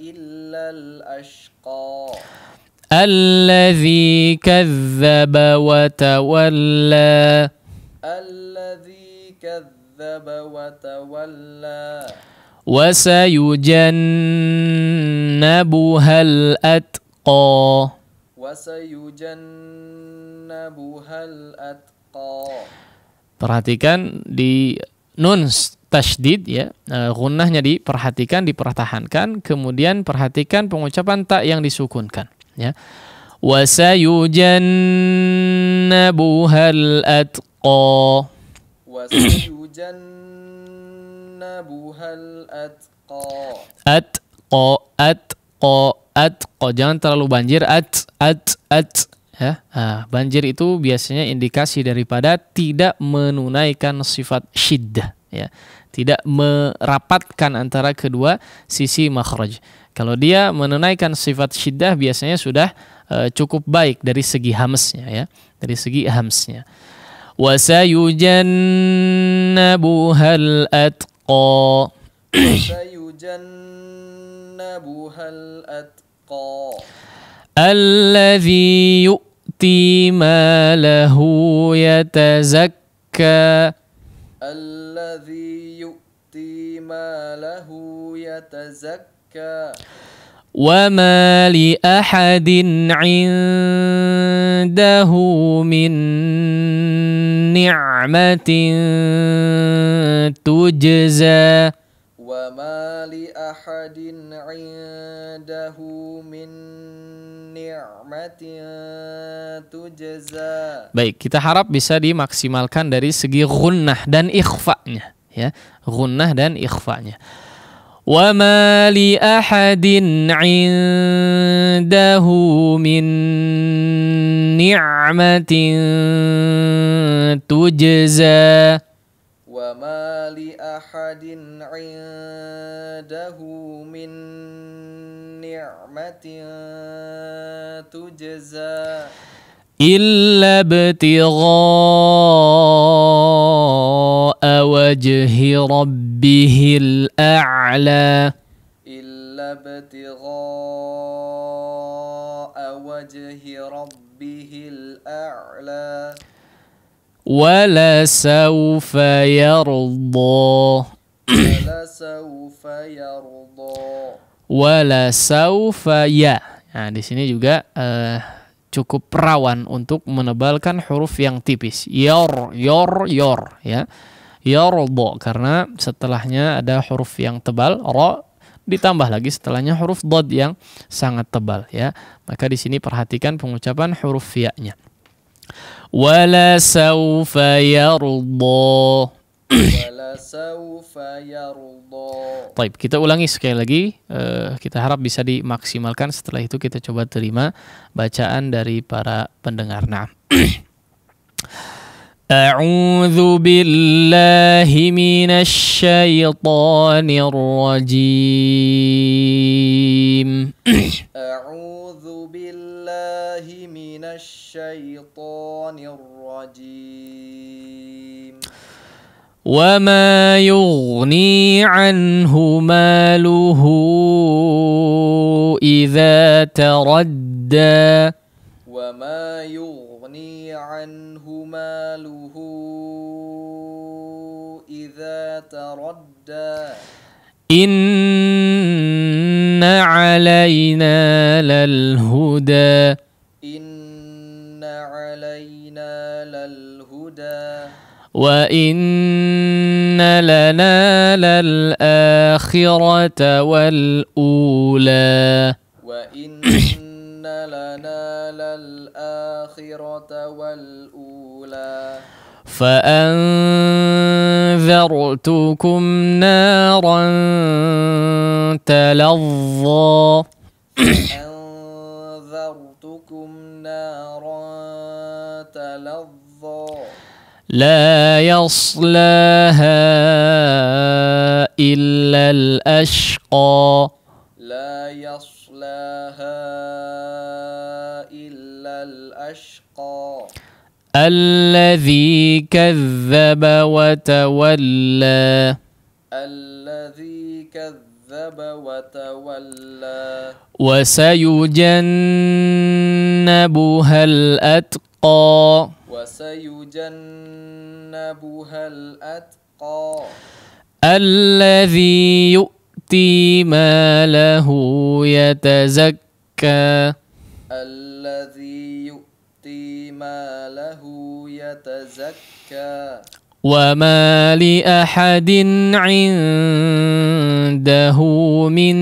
Speaker 5: illal ashqa.
Speaker 4: Alladzi kadzdzaba wa tawalla.
Speaker 5: Alladzi kadzdzaba wa tawalla.
Speaker 4: وسيجنبها الأتقى
Speaker 5: وسيجنبها الأتقى.
Speaker 4: Perhatikan di nun tasydid ya, gunnahnya diperhatikan, dipertahankan, kemudian perhatikan pengucapan ta yang disukunkan ya. وسيجنبها الأتقى.
Speaker 5: Nabuhal atqa.
Speaker 4: Atqa. Jangan terlalu banjir. Ya. Banjir itu biasanya indikasi daripada tidak menunaikan sifat syiddah. Ya. Tidak merapatkan antara kedua sisi makhraj. Kalau dia menunaikan sifat syiddah biasanya sudah cukup baik dari segi hamsnya. Ya. Dari segi hamsnya. وسيجنبها الأتقى.
Speaker 5: وسيجنبها الأتقى.
Speaker 4: الذي يؤتي ماله يتزكى.
Speaker 5: الذي يؤتي ماله يتزكى.
Speaker 4: وما لأحد عنده من نعمة تجزى.
Speaker 5: وما لأحد عنده من نعمة تجزى.
Speaker 4: Baik, kita harap bisa dimaksimalkan dari segi gunnah dan ikhfa'nya ya. Gunnah dan ikhfa'nya. وما لأحد عنده من نعمة تجزى.
Speaker 5: وما لأحد عنده من نعمة تجزى
Speaker 4: إلا ابتغاء وجه ربه الأعلى.
Speaker 5: إلا ابتغاء وجه ربه الأعلى.
Speaker 4: ولسوف يرضى.
Speaker 5: ولسوف يرضى.
Speaker 4: ولسوف ya. Nah, di sini juga cukup rawan untuk menebalkan huruf yang tipis. Yor ya. Yardo karena setelahnya ada huruf yang tebal, ro, ditambah lagi setelahnya huruf dod yang sangat tebal ya. Maka di sini perhatikan pengucapan huruf ya-nya. Wala saufa yardo.
Speaker 5: Wala saufa yardo.
Speaker 4: Baik, kita ulangi sekali lagi. Kita harap bisa dimaksimalkan. Setelah itu kita coba terima bacaan dari para pendengar. Nah. A'udzu billahi minasy syaithanir rajim.
Speaker 5: A'udzu billahi minasy syaithanir rajim.
Speaker 4: وما يغني عنه ماله إذا تردى.
Speaker 5: وما يغني عنه ماله إذا تردى.
Speaker 4: إن علينا للهدى.
Speaker 5: إن علينا للهدى.
Speaker 4: وإن لنا للآخرة والأولى.
Speaker 5: وإن لنا للآخرة والأولى
Speaker 4: فأنذرتكم نارا تلظى
Speaker 5: أنذرتكم نارا تلظى
Speaker 4: لا يصلاها إلا الأشقى
Speaker 5: لا يصلاها إلا الأشقى
Speaker 4: الذي كذب وتولى
Speaker 5: الذي كذب وتولى
Speaker 4: وسيجنبها الأتقى
Speaker 5: وسيجنبها الأتقى
Speaker 4: الذي يؤتي ماله يتزكى
Speaker 5: الذي يؤتي ماله يتزكى
Speaker 4: وما لأحد عنده من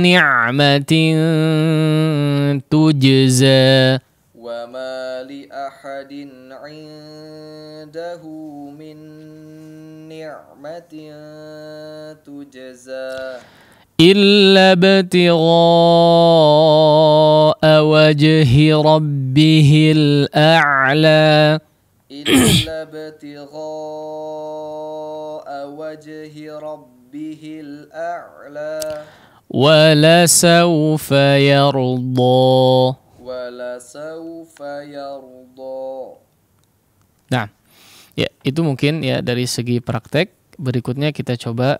Speaker 4: نعمة تجزى
Speaker 5: وما لأحد عنده من نعمة تجزى
Speaker 4: إلا ابتغاء وجه ربه الأعلى
Speaker 5: إلا ابتغاء وجه ربه الأعلى
Speaker 4: ولسوف يرضى
Speaker 5: ولسوف يرضى.
Speaker 4: Nah, ya itu mungkin ya dari segi praktek. Berikutnya kita coba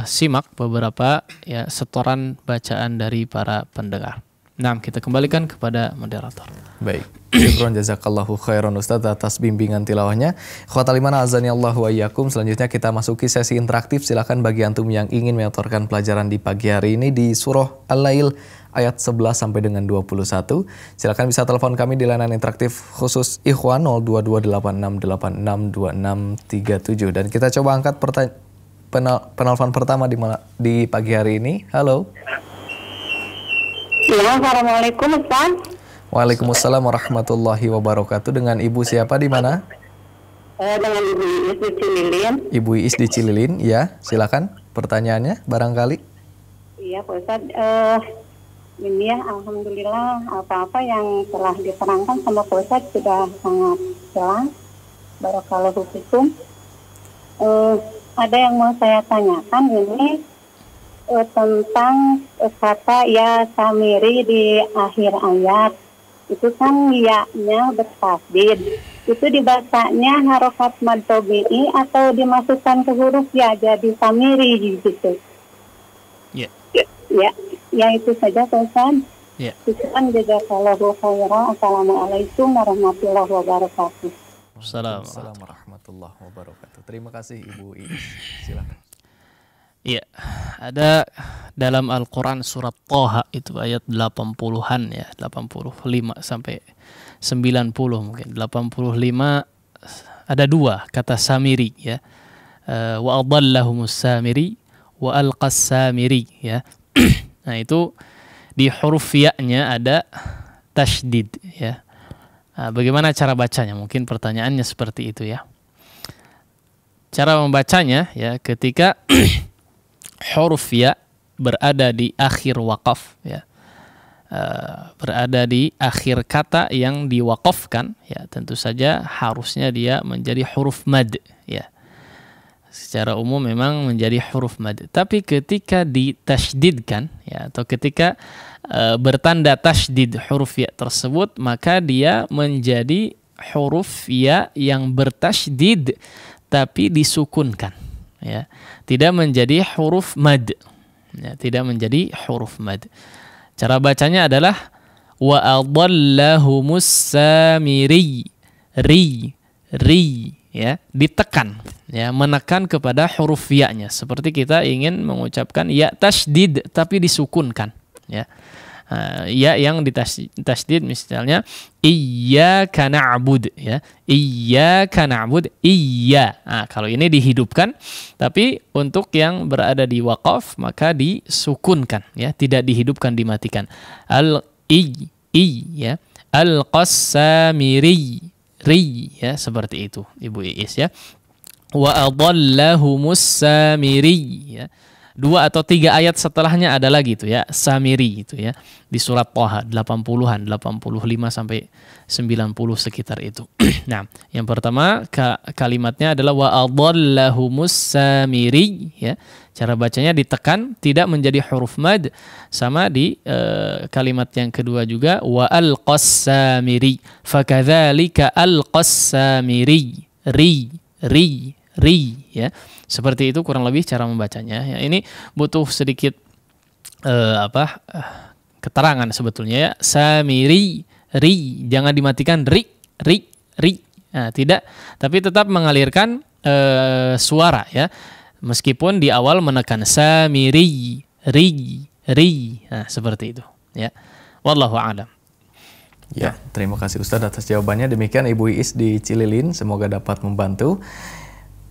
Speaker 4: simak beberapa ya setoran bacaan dari para pendengar. Nah, kita kembalikan kepada moderator.
Speaker 5: Baik, syukron jazakallahu khairan Ustaz atas bimbingan tilawahnya. Ikhwatal iman azani Allah wa iyyakum. Selanjutnya kita masuki sesi interaktif. Silakan bagi antum yang ingin menyetorkan pelajaran di pagi hari ini di surah Al-Lail ayat 11 sampai dengan 21. Silakan bisa telepon kami di layanan interaktif khusus Ikhwan 0228862637 dan kita coba angkat penelpon pertama di pagi hari ini. Halo.
Speaker 6: Ya, assalamualaikum Ustaz.
Speaker 5: Waalaikumsalam warahmatullahi wabarakatuh. Dengan Ibu siapa di mana?
Speaker 6: Dengan Ibu Iis di Cililin.
Speaker 5: Ibu Iis di Cililin, ya. Silakan pertanyaannya barangkali.
Speaker 6: Iya, Pak Ustaz. Ini ya, alhamdulillah apa-apa yang telah diterangkan sama Pak Ustaz sudah sangat jelas. Barakallahu fikum. Ada yang mau saya tanyakan ini tentang kata ya samiri di akhir ayat. Itu kan ya-nya bertasdid. Itu dibacanya harokat mad tabi'i atau dimasukkan ke huruf ya jadi samiri gitu.
Speaker 4: Ya.
Speaker 6: Ya itu saja Ustaz.
Speaker 4: Ya.
Speaker 6: Syukran jazakallahu khairan. Assalamualaikum warahmatullahi wabarakatuh.
Speaker 5: Assalamualaikum warahmatullahi wabarakatuh. Terima kasih Ibu Iis. Silakan.
Speaker 4: Iya, ada dalam Al-Quran surat Thaha itu ayat 80-an ya, 85 sampai 90 mungkin. 85 ada dua kata samiri ya. Wa adallahumus samiri wa alqas samiri ya. Nah, itu di huruf ya-nya ada tasydid ya. Nah, bagaimana cara bacanya? Mungkin pertanyaannya seperti itu ya. Cara membacanya ya ketika huruf ya berada di akhir waqaf ya, berada di akhir kata yang diwaqafkan ya, tentu saja harusnya dia menjadi huruf mad ya. Secara umum memang menjadi huruf mad. Tapi ketika ditasydidkan ya, atau ketika bertanda tasydid huruf ya tersebut, maka dia menjadi huruf ya yang bertasydid tapi disukunkan. Ya, tidak menjadi huruf mad. Ya, tidak menjadi huruf mad. Cara bacanya adalah wa adallahumus samiri. Ri ya, ditekan ya, menekan kepada huruf ya-nya seperti kita ingin mengucapkan ya tasydid tapi disukunkan ya. Ya yang ditasydid misalnya iyyaka na'bud ya. Iyyaka na'bud iya. Nah, kalau ini dihidupkan, tapi untuk yang berada di waqaf maka disukunkan ya, tidak dihidupkan, dimatikan. Ya. Al-Qassamiri ya, seperti itu Ibu Iis ya. Wa adallahumus samiri ya. 2 atau 3 ayat setelahnya ada lagi itu ya, Samiri itu ya, di surat Thaha 80-an, 85 sampai 90 sekitar itu. Nah, yang pertama kalimatnya adalah wa adallahumus samiri ya. Cara bacanya ditekan, tidak menjadi huruf mad, sama di kalimat yang kedua juga wa alqassamiri fakadzalika alqassamiri ri ya. Seperti itu kurang lebih cara membacanya. Ya, ini butuh sedikit keterangan sebetulnya ya. Samiri jangan dimatikan ri. Nah, tidak, tapi tetap mengalirkan suara ya. Meskipun di awal menekan samiri ri. Nah, seperti itu ya. Wallahu a'lam.
Speaker 5: Ya, terima kasih Ustadz atas jawabannya. Demikian Ibu Iis di Cililin, semoga dapat membantu.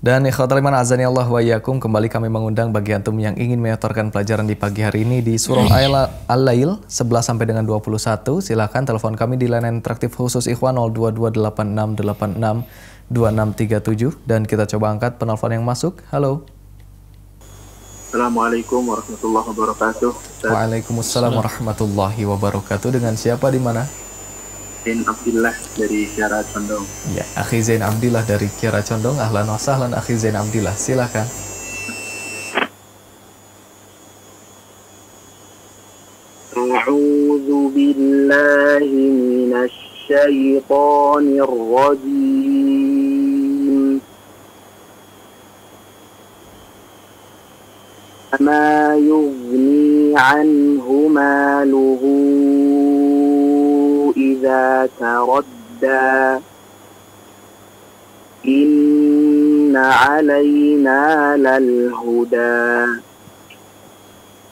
Speaker 5: Dan ikhwatal iman azani Allah wa iyyakum, kembali kami mengundang bagi antum yang ingin menyetorkan pelajaran di pagi hari ini di surah Al-Lail 11 sampai dengan 21. Silakan telepon kami di layanan interaktif khusus Ikhwan 02286862637 dan kita coba angkat penelpon yang masuk. Halo.
Speaker 7: Assalamualaikum warahmatullahi wabarakatuh.
Speaker 5: Waalaikumsalam warahmatullahi wabarakatuh. Dengan siapa di mana?
Speaker 7: Zain Abdillah dari Kiara Condong.
Speaker 5: Ya, Akhi Zain Abdillah dari Kiara Condong. Ahlan wa sahlan Akhi Zain Abdillah. Silakan.
Speaker 7: A'udzu billahi minasy syaithanir rajim. Ma yughni 'anhu maluhu إذا تردى إن علينا للهدى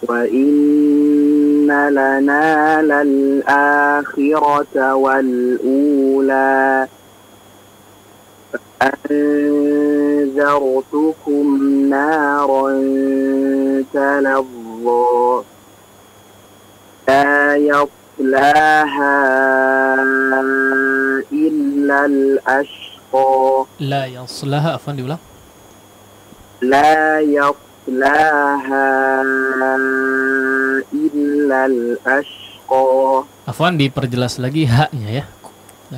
Speaker 7: وإن لنا للآخرة والأولى فأنذرتكم نارا تلظى لا يصلاها إلا الأشقى
Speaker 4: La yaslaha, afwan diulang.
Speaker 7: لا يصلاها إلا الأشقى.
Speaker 4: Afwan diperjelas lagi haknya ya.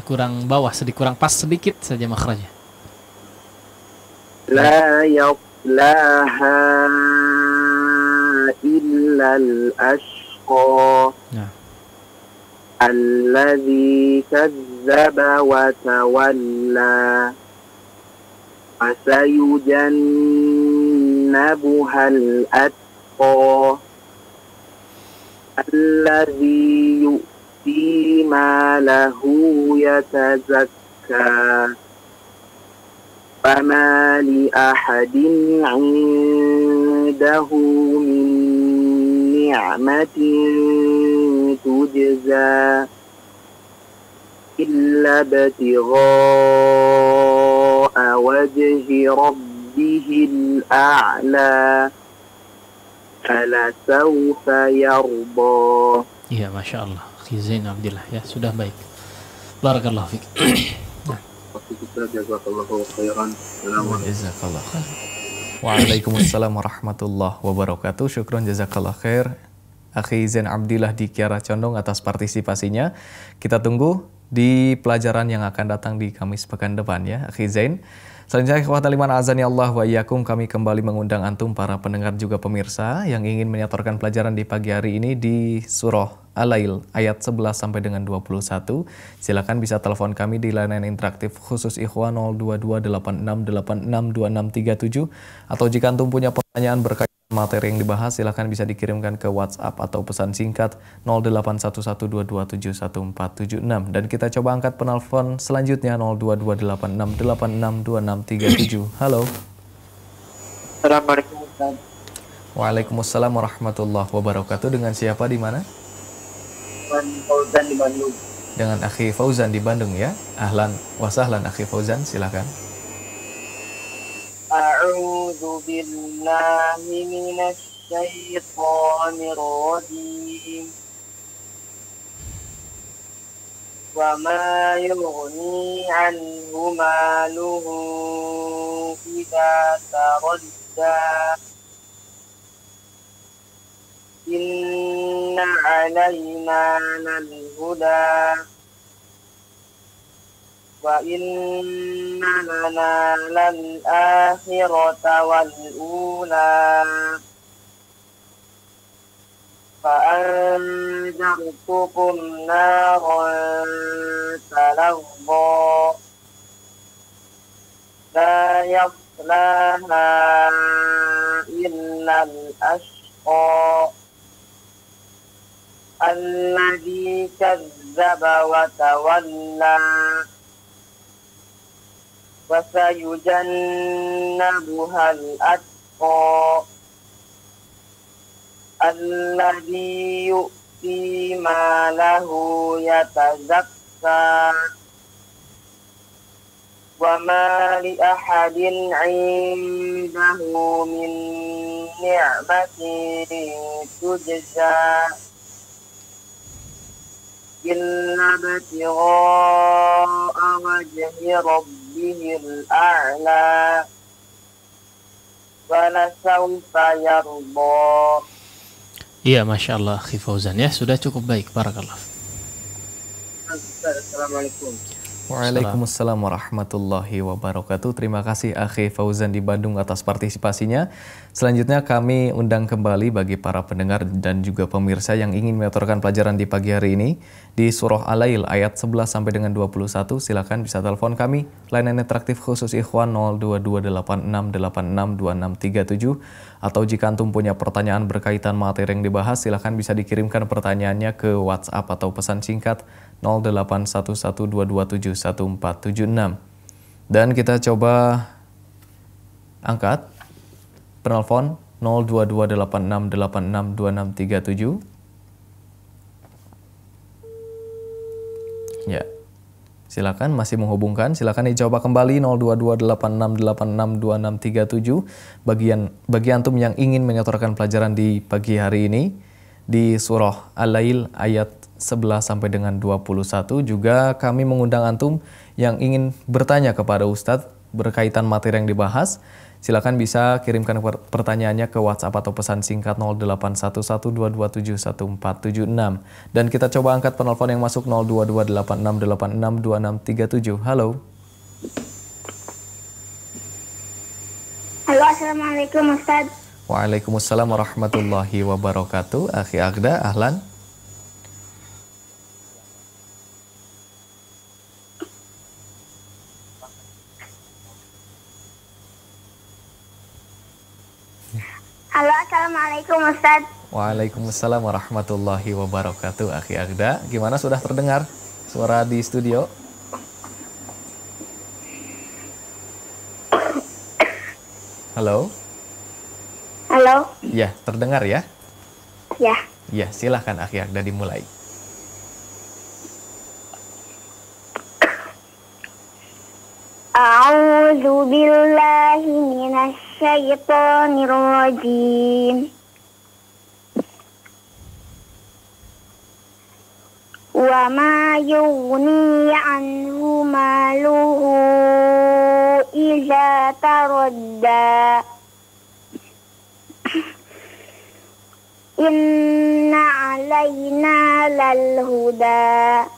Speaker 4: Kurang bawah, kurang pas sedikit saja makhrajnya.
Speaker 7: لا يصلاها إلا الأشقى.
Speaker 4: Nah.
Speaker 7: الذي كذب وتولى وسيجنبها الأتقى الذي يؤتي ماله يتزكى فما لأحد عنده من نعمة تجزى إلا ابتغاء وجه ربه الأعلى فلسوف يرضى.
Speaker 4: Iya, Masya Allah. Zain Abdillah ya, sudah baik. Barakallahu fiik.
Speaker 7: Jazakallahu khairan.
Speaker 5: Jazakallah khair. Waalaikumsalam warahmatullahi wabarakatuh. Syukron jazakallah khair Akhi Zain Abdillah di Kiara Condong atas partisipasinya. Kita tunggu di pelajaran yang akan datang di Kamis pekan depan ya Akhi Zain. Selanjutnya ikhwatal iman azani Allah wa iyyakum, kami kembali mengundang antum para pendengar juga pemirsa yang ingin menyetorkan pelajaran di pagi hari ini di surah Al-Lail ayat 11 sampai dengan 21. Silakan bisa telepon kami di layanan interaktif khusus Ikhwan 02286862637 atau jika antum punya pertanyaan berkaitan materi yang dibahas silakan bisa dikirimkan ke WhatsApp atau pesan singkat 081122714476 dan kita coba angkat penelpon selanjutnya 02286862637. Halo.
Speaker 7: Assalamualaikum.
Speaker 5: Waalaikumsalam warahmatullahi wabarakatuh. Dengan siapa di mana?
Speaker 7: dengan Fauzan di Bandung.
Speaker 5: Dengan Akhi Fauzan di Bandung ya. Ahlan wa sahlan Akhi Fauzan, silakan.
Speaker 7: A'udzu billahi minasy syaithanir rajim. Wa ma yughni 'anhu maluhu idza taradda. Inna 'alaina lal huda wa inna lana lal akhirata wal ula fa anzartukum naran talazza la yaslaha illa al-ashqa alladzi kazzaba wa tawalla wa sayujannabuha al-atqa alladzi yu'ti malahu yatazakka wa ma li ahadin 'indahu min ni'matin tujza illa ibtigha'a wajhi rabbihil a'la wa lasawfa yarda.
Speaker 4: Iya, Masya Allah, Akhi Fauzan ya, sudah cukup baik, barakallah.
Speaker 7: Assalamualaikum.
Speaker 5: Waalaikumsalam warahmatullahi wabarakatuh. Terima kasih Akhi Fauzan di Bandung atas partisipasinya. Selanjutnya kami undang kembali bagi para pendengar dan juga pemirsa yang ingin menyatorkan pelajaran di pagi hari ini di Surah Al-Lail ayat 11 sampai dengan 21. Silakan bisa telepon kami. Layanan interaktif khusus Ikhwan 022868662637. Atau jika antum punya pertanyaan berkaitan materi yang dibahas, silakan bisa dikirimkan pertanyaannya ke WhatsApp atau pesan singkat 081122711476. Dan kita coba angkat penelpon 022868662637. Ya, silakan masih menghubungkan, silakan dicoba kembali 022868662637 bagi antum yang ingin menyatorkan pelajaran di pagi hari ini di surah Al-Lail ayat 11 sampai dengan 21. Juga kami mengundang antum yang ingin bertanya kepada Ustadz berkaitan materi yang dibahas. Silakan bisa kirimkan pertanyaannya ke WhatsApp atau pesan singkat 081122711476. Dan kita coba angkat penelpon yang masuk 022868662637. Halo.
Speaker 8: Halo, Assalamualaikum Ustaz.
Speaker 5: Waalaikumsalam warahmatullahi wabarakatuh. Akhi Agda, ahlan.
Speaker 8: Halo, Assalamualaikum Ustaz.
Speaker 5: Waalaikumsalam warahmatullahi wabarakatuh. Akhi Agda, gimana, sudah terdengar suara di studio? Halo?
Speaker 8: Halo?
Speaker 5: Ya, terdengar ya?
Speaker 8: Ya.
Speaker 5: Ya, silahkan Akhi Agda dimulai.
Speaker 8: A'udzu billahi minasy syaithanir rajim. Wa ma yughni 'anhu maluhu idza taradda. Inna 'alaina lal huda.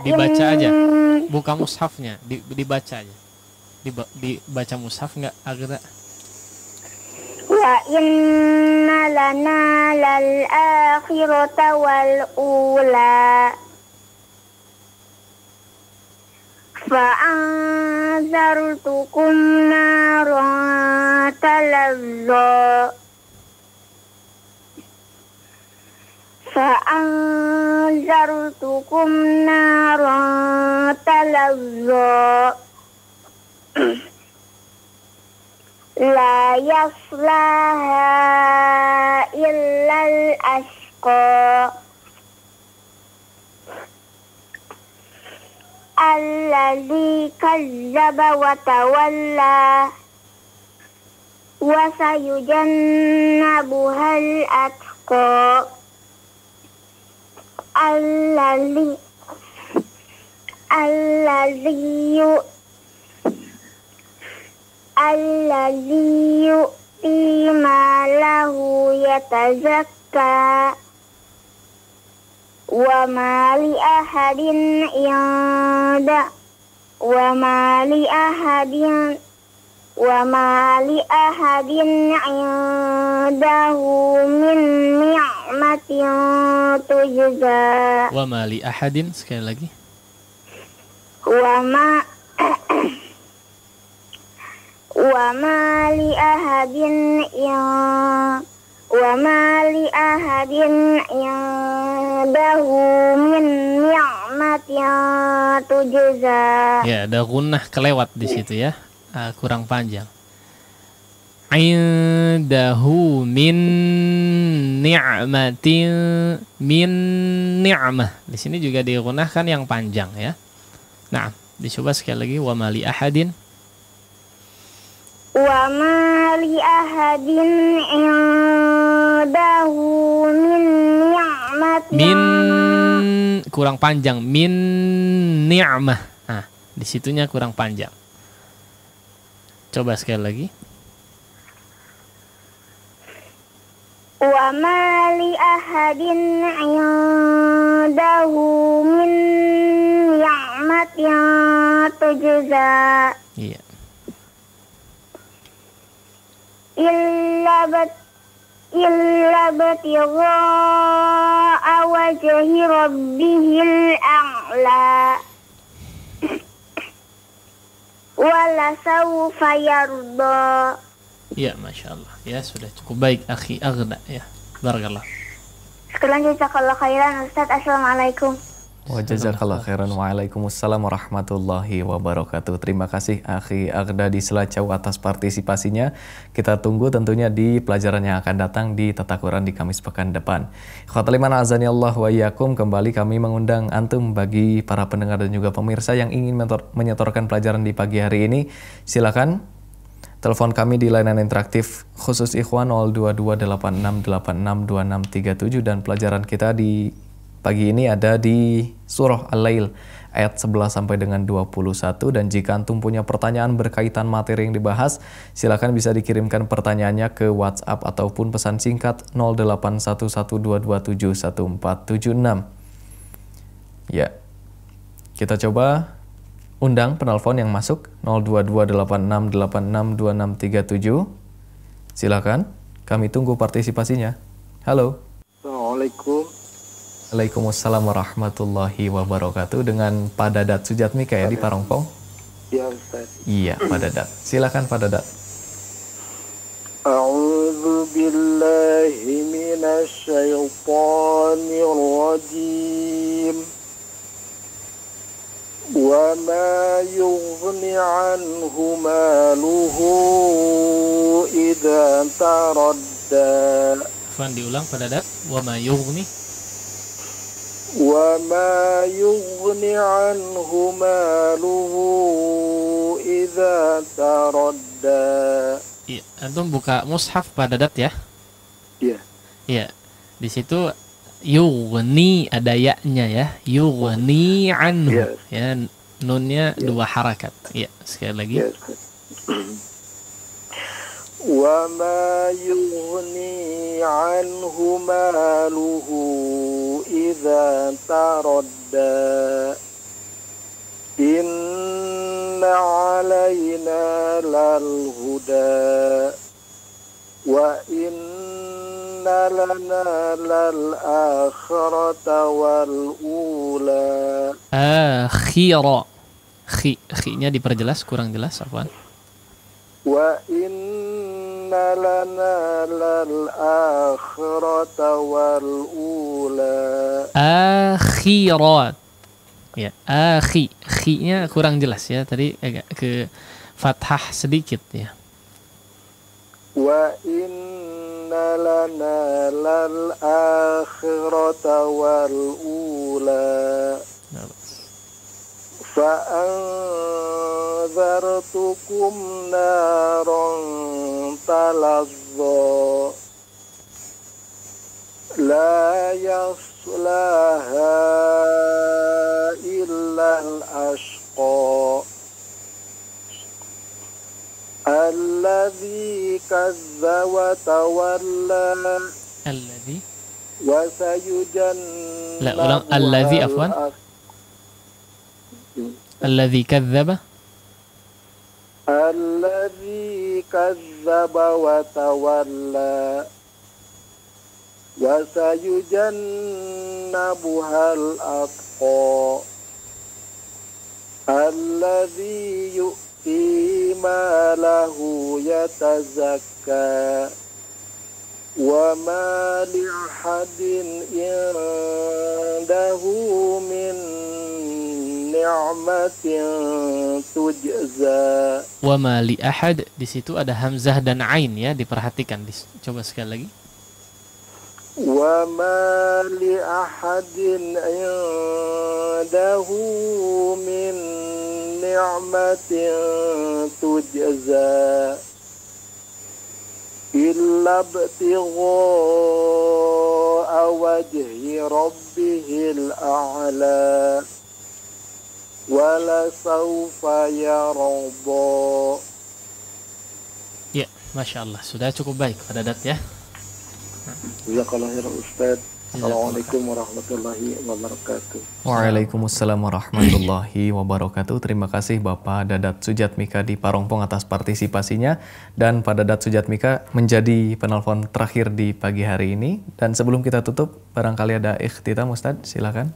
Speaker 4: Dibaca aja, buka mushafnya, dibaca aja, dibaca mushaf nggak Agda?
Speaker 8: Wa inna lana lal akhirata wal ula fa anzartukum naran talazza fa أنذرتكم نارا تلظى لا يصلاها إلا الأشقى الذي كذب وتولى وسيجنبها الأتقى الذي يؤتي ماله يتزكى وما لأحد عنده من نعمة تجزى
Speaker 4: Wa ma li ahadin, sekali lagi.
Speaker 8: وما لأحد عنده من نعمة تجزى.
Speaker 4: Ya, ada gunnah kelewat di situ ya. Kurang panjang. Indahu min ni'mah. Di sini juga digunahkan yang panjang ya. Nah, dicoba sekali lagi. Wa ma li ahadin.
Speaker 8: وما لأحد عنده من نعمة
Speaker 4: Kurang panjang. Min ni'mah. Nah, di situnya kurang panjang. Coba sekali lagi.
Speaker 8: وما لأحد عنده من نعمة تجزى
Speaker 4: Iya.
Speaker 8: إلا ابتغاء وجه ربه الأعلى ولسوف يرضى.
Speaker 4: Iya, Masya Allah. Ya, sudah cukup baik, akhi Aghna. Ya, barakallah.
Speaker 8: Sekarang jazakallah khairan Ustaz. Assalamualaikum.
Speaker 5: Wa jazakallah khairan. Waalaikumsalam warahmatullahi wabarakatuh. Terima kasih akhi Aghda di Selacau atas partisipasinya. Kita tunggu tentunya di pelajaran yang akan datang di Tata Quran di Kamis pekan depan. Ikhwatal iman azani Allah wa iyyakum, kembali kami mengundang antum bagi para pendengar dan juga pemirsa yang ingin menyetorkan pelajaran di pagi hari ini. Silakan telepon kami di layanan interaktif khusus ikhwan 02286862637, dan pelajaran kita di pagi ini ada di surah Al-Lail ayat 11 sampai dengan 21, dan jika antum punya pertanyaan berkaitan materi yang dibahas, silakan bisa dikirimkan pertanyaannya ke WhatsApp ataupun pesan singkat 081122771476. Ya. Kita coba undang penelpon yang masuk 02286862637. Silakan, kami tunggu partisipasinya. Halo.
Speaker 7: Assalamualaikum.
Speaker 5: Waalaikumsalam warahmatullahi wabarakatuh. Dengan Pak Dadat Sujatmika ya di Parongpong?
Speaker 7: Ya Ustaz.
Speaker 5: Iya, Pak Dadat. Silakan Pak Dadat.
Speaker 7: A'udzu billahi minasy syaithanir rajim. Wa ma yughni 'anhu maluhu idza taradda.
Speaker 4: Fan diulang Pak Dadat. Wa ma yughni.
Speaker 7: وما يغني عنه ماله إذا تردى.
Speaker 4: Iya, antum buka mushaf Pak Dadat ya.
Speaker 7: Iya.
Speaker 4: Iya. Di situ yughni ada ya-nya ya. Yughni anhu.
Speaker 7: Yes.
Speaker 4: Ya, nunnya dua harakat. Iya, sekali lagi.
Speaker 7: Yes. وما يغني عنه ماله إذا تردى إن علينا للهدى وإن لنا للآخرة والأولى.
Speaker 4: Akhira. Khi-nya diperjelas, kurang jelas apaan?
Speaker 7: Wa inna lana lal akhirata wal ula.
Speaker 4: akhirat. Ya, khi-nya kurang jelas ya. Tadi agak ke fathah sedikit ya.
Speaker 7: Wa inna lana lal akhirata wal ula fa anzartukum naran talazza la yaslaha illa al-ashqa alladzi kazza wa tawalla
Speaker 4: Alladzi
Speaker 7: wa sayujannabu
Speaker 4: La ulang alladzi afwan. Alladzi kadzdzaba.
Speaker 7: alladzi kazzaba wa tawalla wa sayujannabuhal atqa alladzi yu'ti malahu yatazakka wa ma li'ahadin indahu min ni'matin tujza.
Speaker 4: Wa ma li ahad, di situ ada hamzah dan ain ya, diperhatikan. Coba sekali lagi.
Speaker 7: Wa ma li ahadin indahu min ni'matin tujza illa ibtigha'a wajhi rabbihil a'la wala sawfa yarda.
Speaker 4: Ya, Masya Allah, sudah cukup baik Pak Dadat ya.
Speaker 7: Jazakallah khairan Ustaz. Assalamualaikum warahmatullahi wabarakatuh.
Speaker 5: Waalaikumsalam warahmatullahi wabarakatuh. Terima kasih Bapak Dadat Sujatmika di Parongpong atas partisipasinya. Dan Pak Dadat Sujatmika menjadi penelpon terakhir di pagi hari ini. Dan sebelum kita tutup, barangkali ada ikhtitam Ustaz, silakan.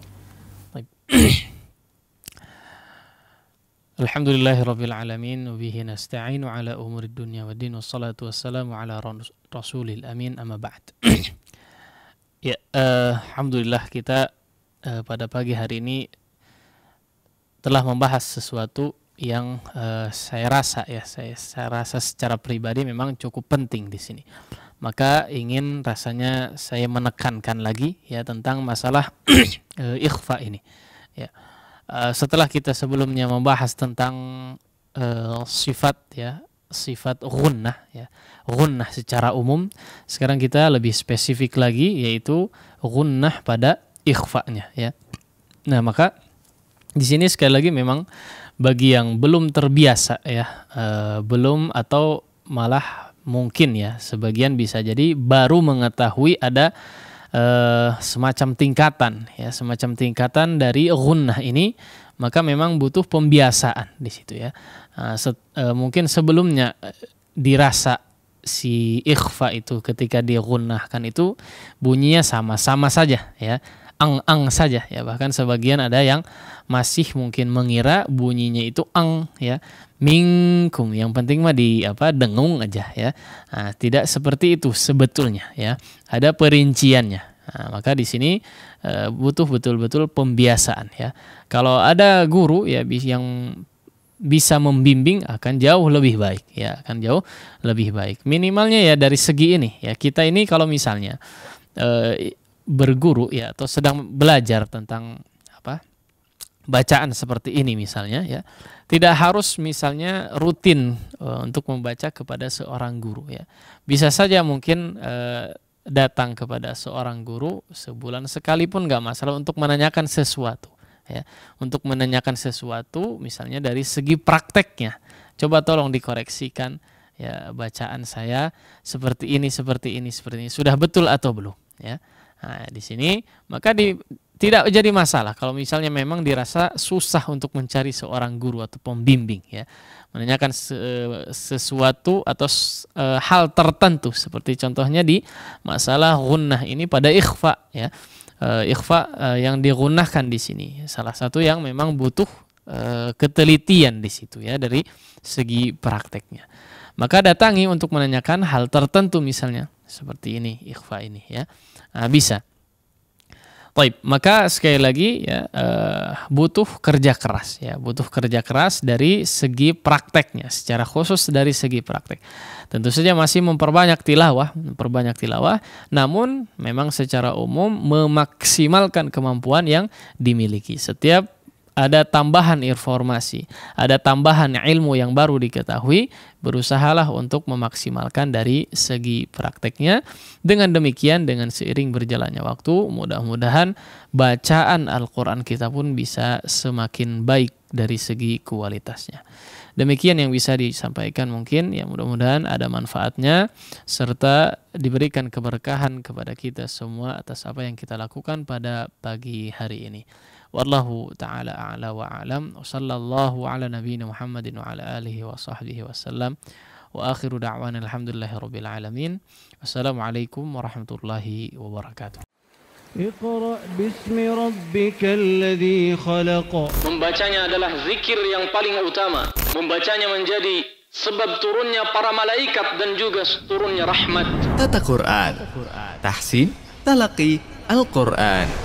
Speaker 4: Alhamdulillahirabbil alamin wa bihi nasta'inu ala umurid dunya waddin wassalatu wassalamu ala rasulil amin amma ba'd. Ya, alhamdulillah kita pada pagi hari ini telah membahas sesuatu yang saya rasa secara pribadi memang cukup penting di sini. Maka ingin rasanya saya menekankan lagi ya tentang masalah ikhfa ini. Ya. Setelah kita sebelumnya membahas tentang sifat ghunnah ya, ghunnah secara umum, sekarang kita lebih spesifik lagi yaitu ghunnah pada ikhfa-nya ya. Nah, maka di sini sekali lagi memang bagi yang belum terbiasa ya, belum atau malah mungkin ya sebagian bisa jadi baru mengetahui ada semacam tingkatan dari ghunnah ini, maka memang butuh pembiasaan di situ ya. Mungkin sebelumnya dirasa si ikhfa itu ketika dighunnahkan itu bunyinya sama saja ya, ang saja ya, bahkan sebagian ada yang masih mungkin mengira bunyinya itu ang ya, minkum, yang penting mah dengung aja ya. Nah, tidak seperti itu sebetulnya ya, ada perinciannya. Nah, maka di sini butuh betul-betul pembiasaan ya. Kalau ada guru ya yang bisa membimbing akan jauh lebih baik ya, akan jauh lebih baik. Minimalnya ya dari segi ini ya, kita ini kalau misalnya berguru ya atau sedang belajar tentang bacaan seperti ini misalnya ya, tidak harus misalnya rutin untuk membaca kepada seorang guru ya. Bisa saja mungkin datang kepada seorang guru sebulan sekalipun nggak masalah untuk menanyakan sesuatu ya, untuk menanyakan sesuatu misalnya dari segi prakteknya, coba tolong dikoreksikan ya, bacaan saya seperti ini sudah betul atau belum ya. Nah, di sini maka tidak jadi masalah kalau misalnya memang dirasa susah untuk mencari seorang guru atau pembimbing ya, menanyakan sesuatu atau hal tertentu seperti contohnya di masalah ghunnah ini pada ikhfa ya. Ikhfa yang dighunnahkan di sini salah satu yang memang butuh ketelitian di situ ya dari segi prakteknya. Maka datangi untuk menanyakan hal tertentu misalnya seperti ini ikhfa ini ya. Nah, bisa. Baik, maka sekali lagi ya butuh kerja keras ya, butuh kerja keras dari segi prakteknya, secara khusus dari segi praktek. Tentu saja masih memperbanyak tilawah, namun memang secara umum memaksimalkan kemampuan yang dimiliki. Setiap ada tambahan informasi, ada tambahan ilmu yang baru diketahui, berusahalah untuk memaksimalkan dari segi prakteknya. Dengan demikian, dengan seiring berjalannya waktu, mudah-mudahan bacaan Al-Quran kita pun bisa semakin baik dari segi kualitasnya. Demikian yang bisa disampaikan mungkin, ya mudah-mudahan ada manfaatnya, serta diberikan keberkahan kepada kita semua atas apa yang kita lakukan pada pagi hari ini. Wallahu ta'ala a'la wa a'lam. Wa sallallahu ala nabiyina Muhammadin wa ala alihi wa sahbihi wa sallam. Wa akhiru da'wana alhamdulillahi rabbil alamin. Wassalamualaikum warahmatullahi wabarakatuh.
Speaker 1: اقرأ باسم ربك الذي خلق.
Speaker 2: Membacanya adalah zikir yang paling utama. Membacanya menjadi sebab turunnya para malaikat dan juga turunnya rahmat.
Speaker 3: Tata Quran, tahsin, talaqi, Al-Quran.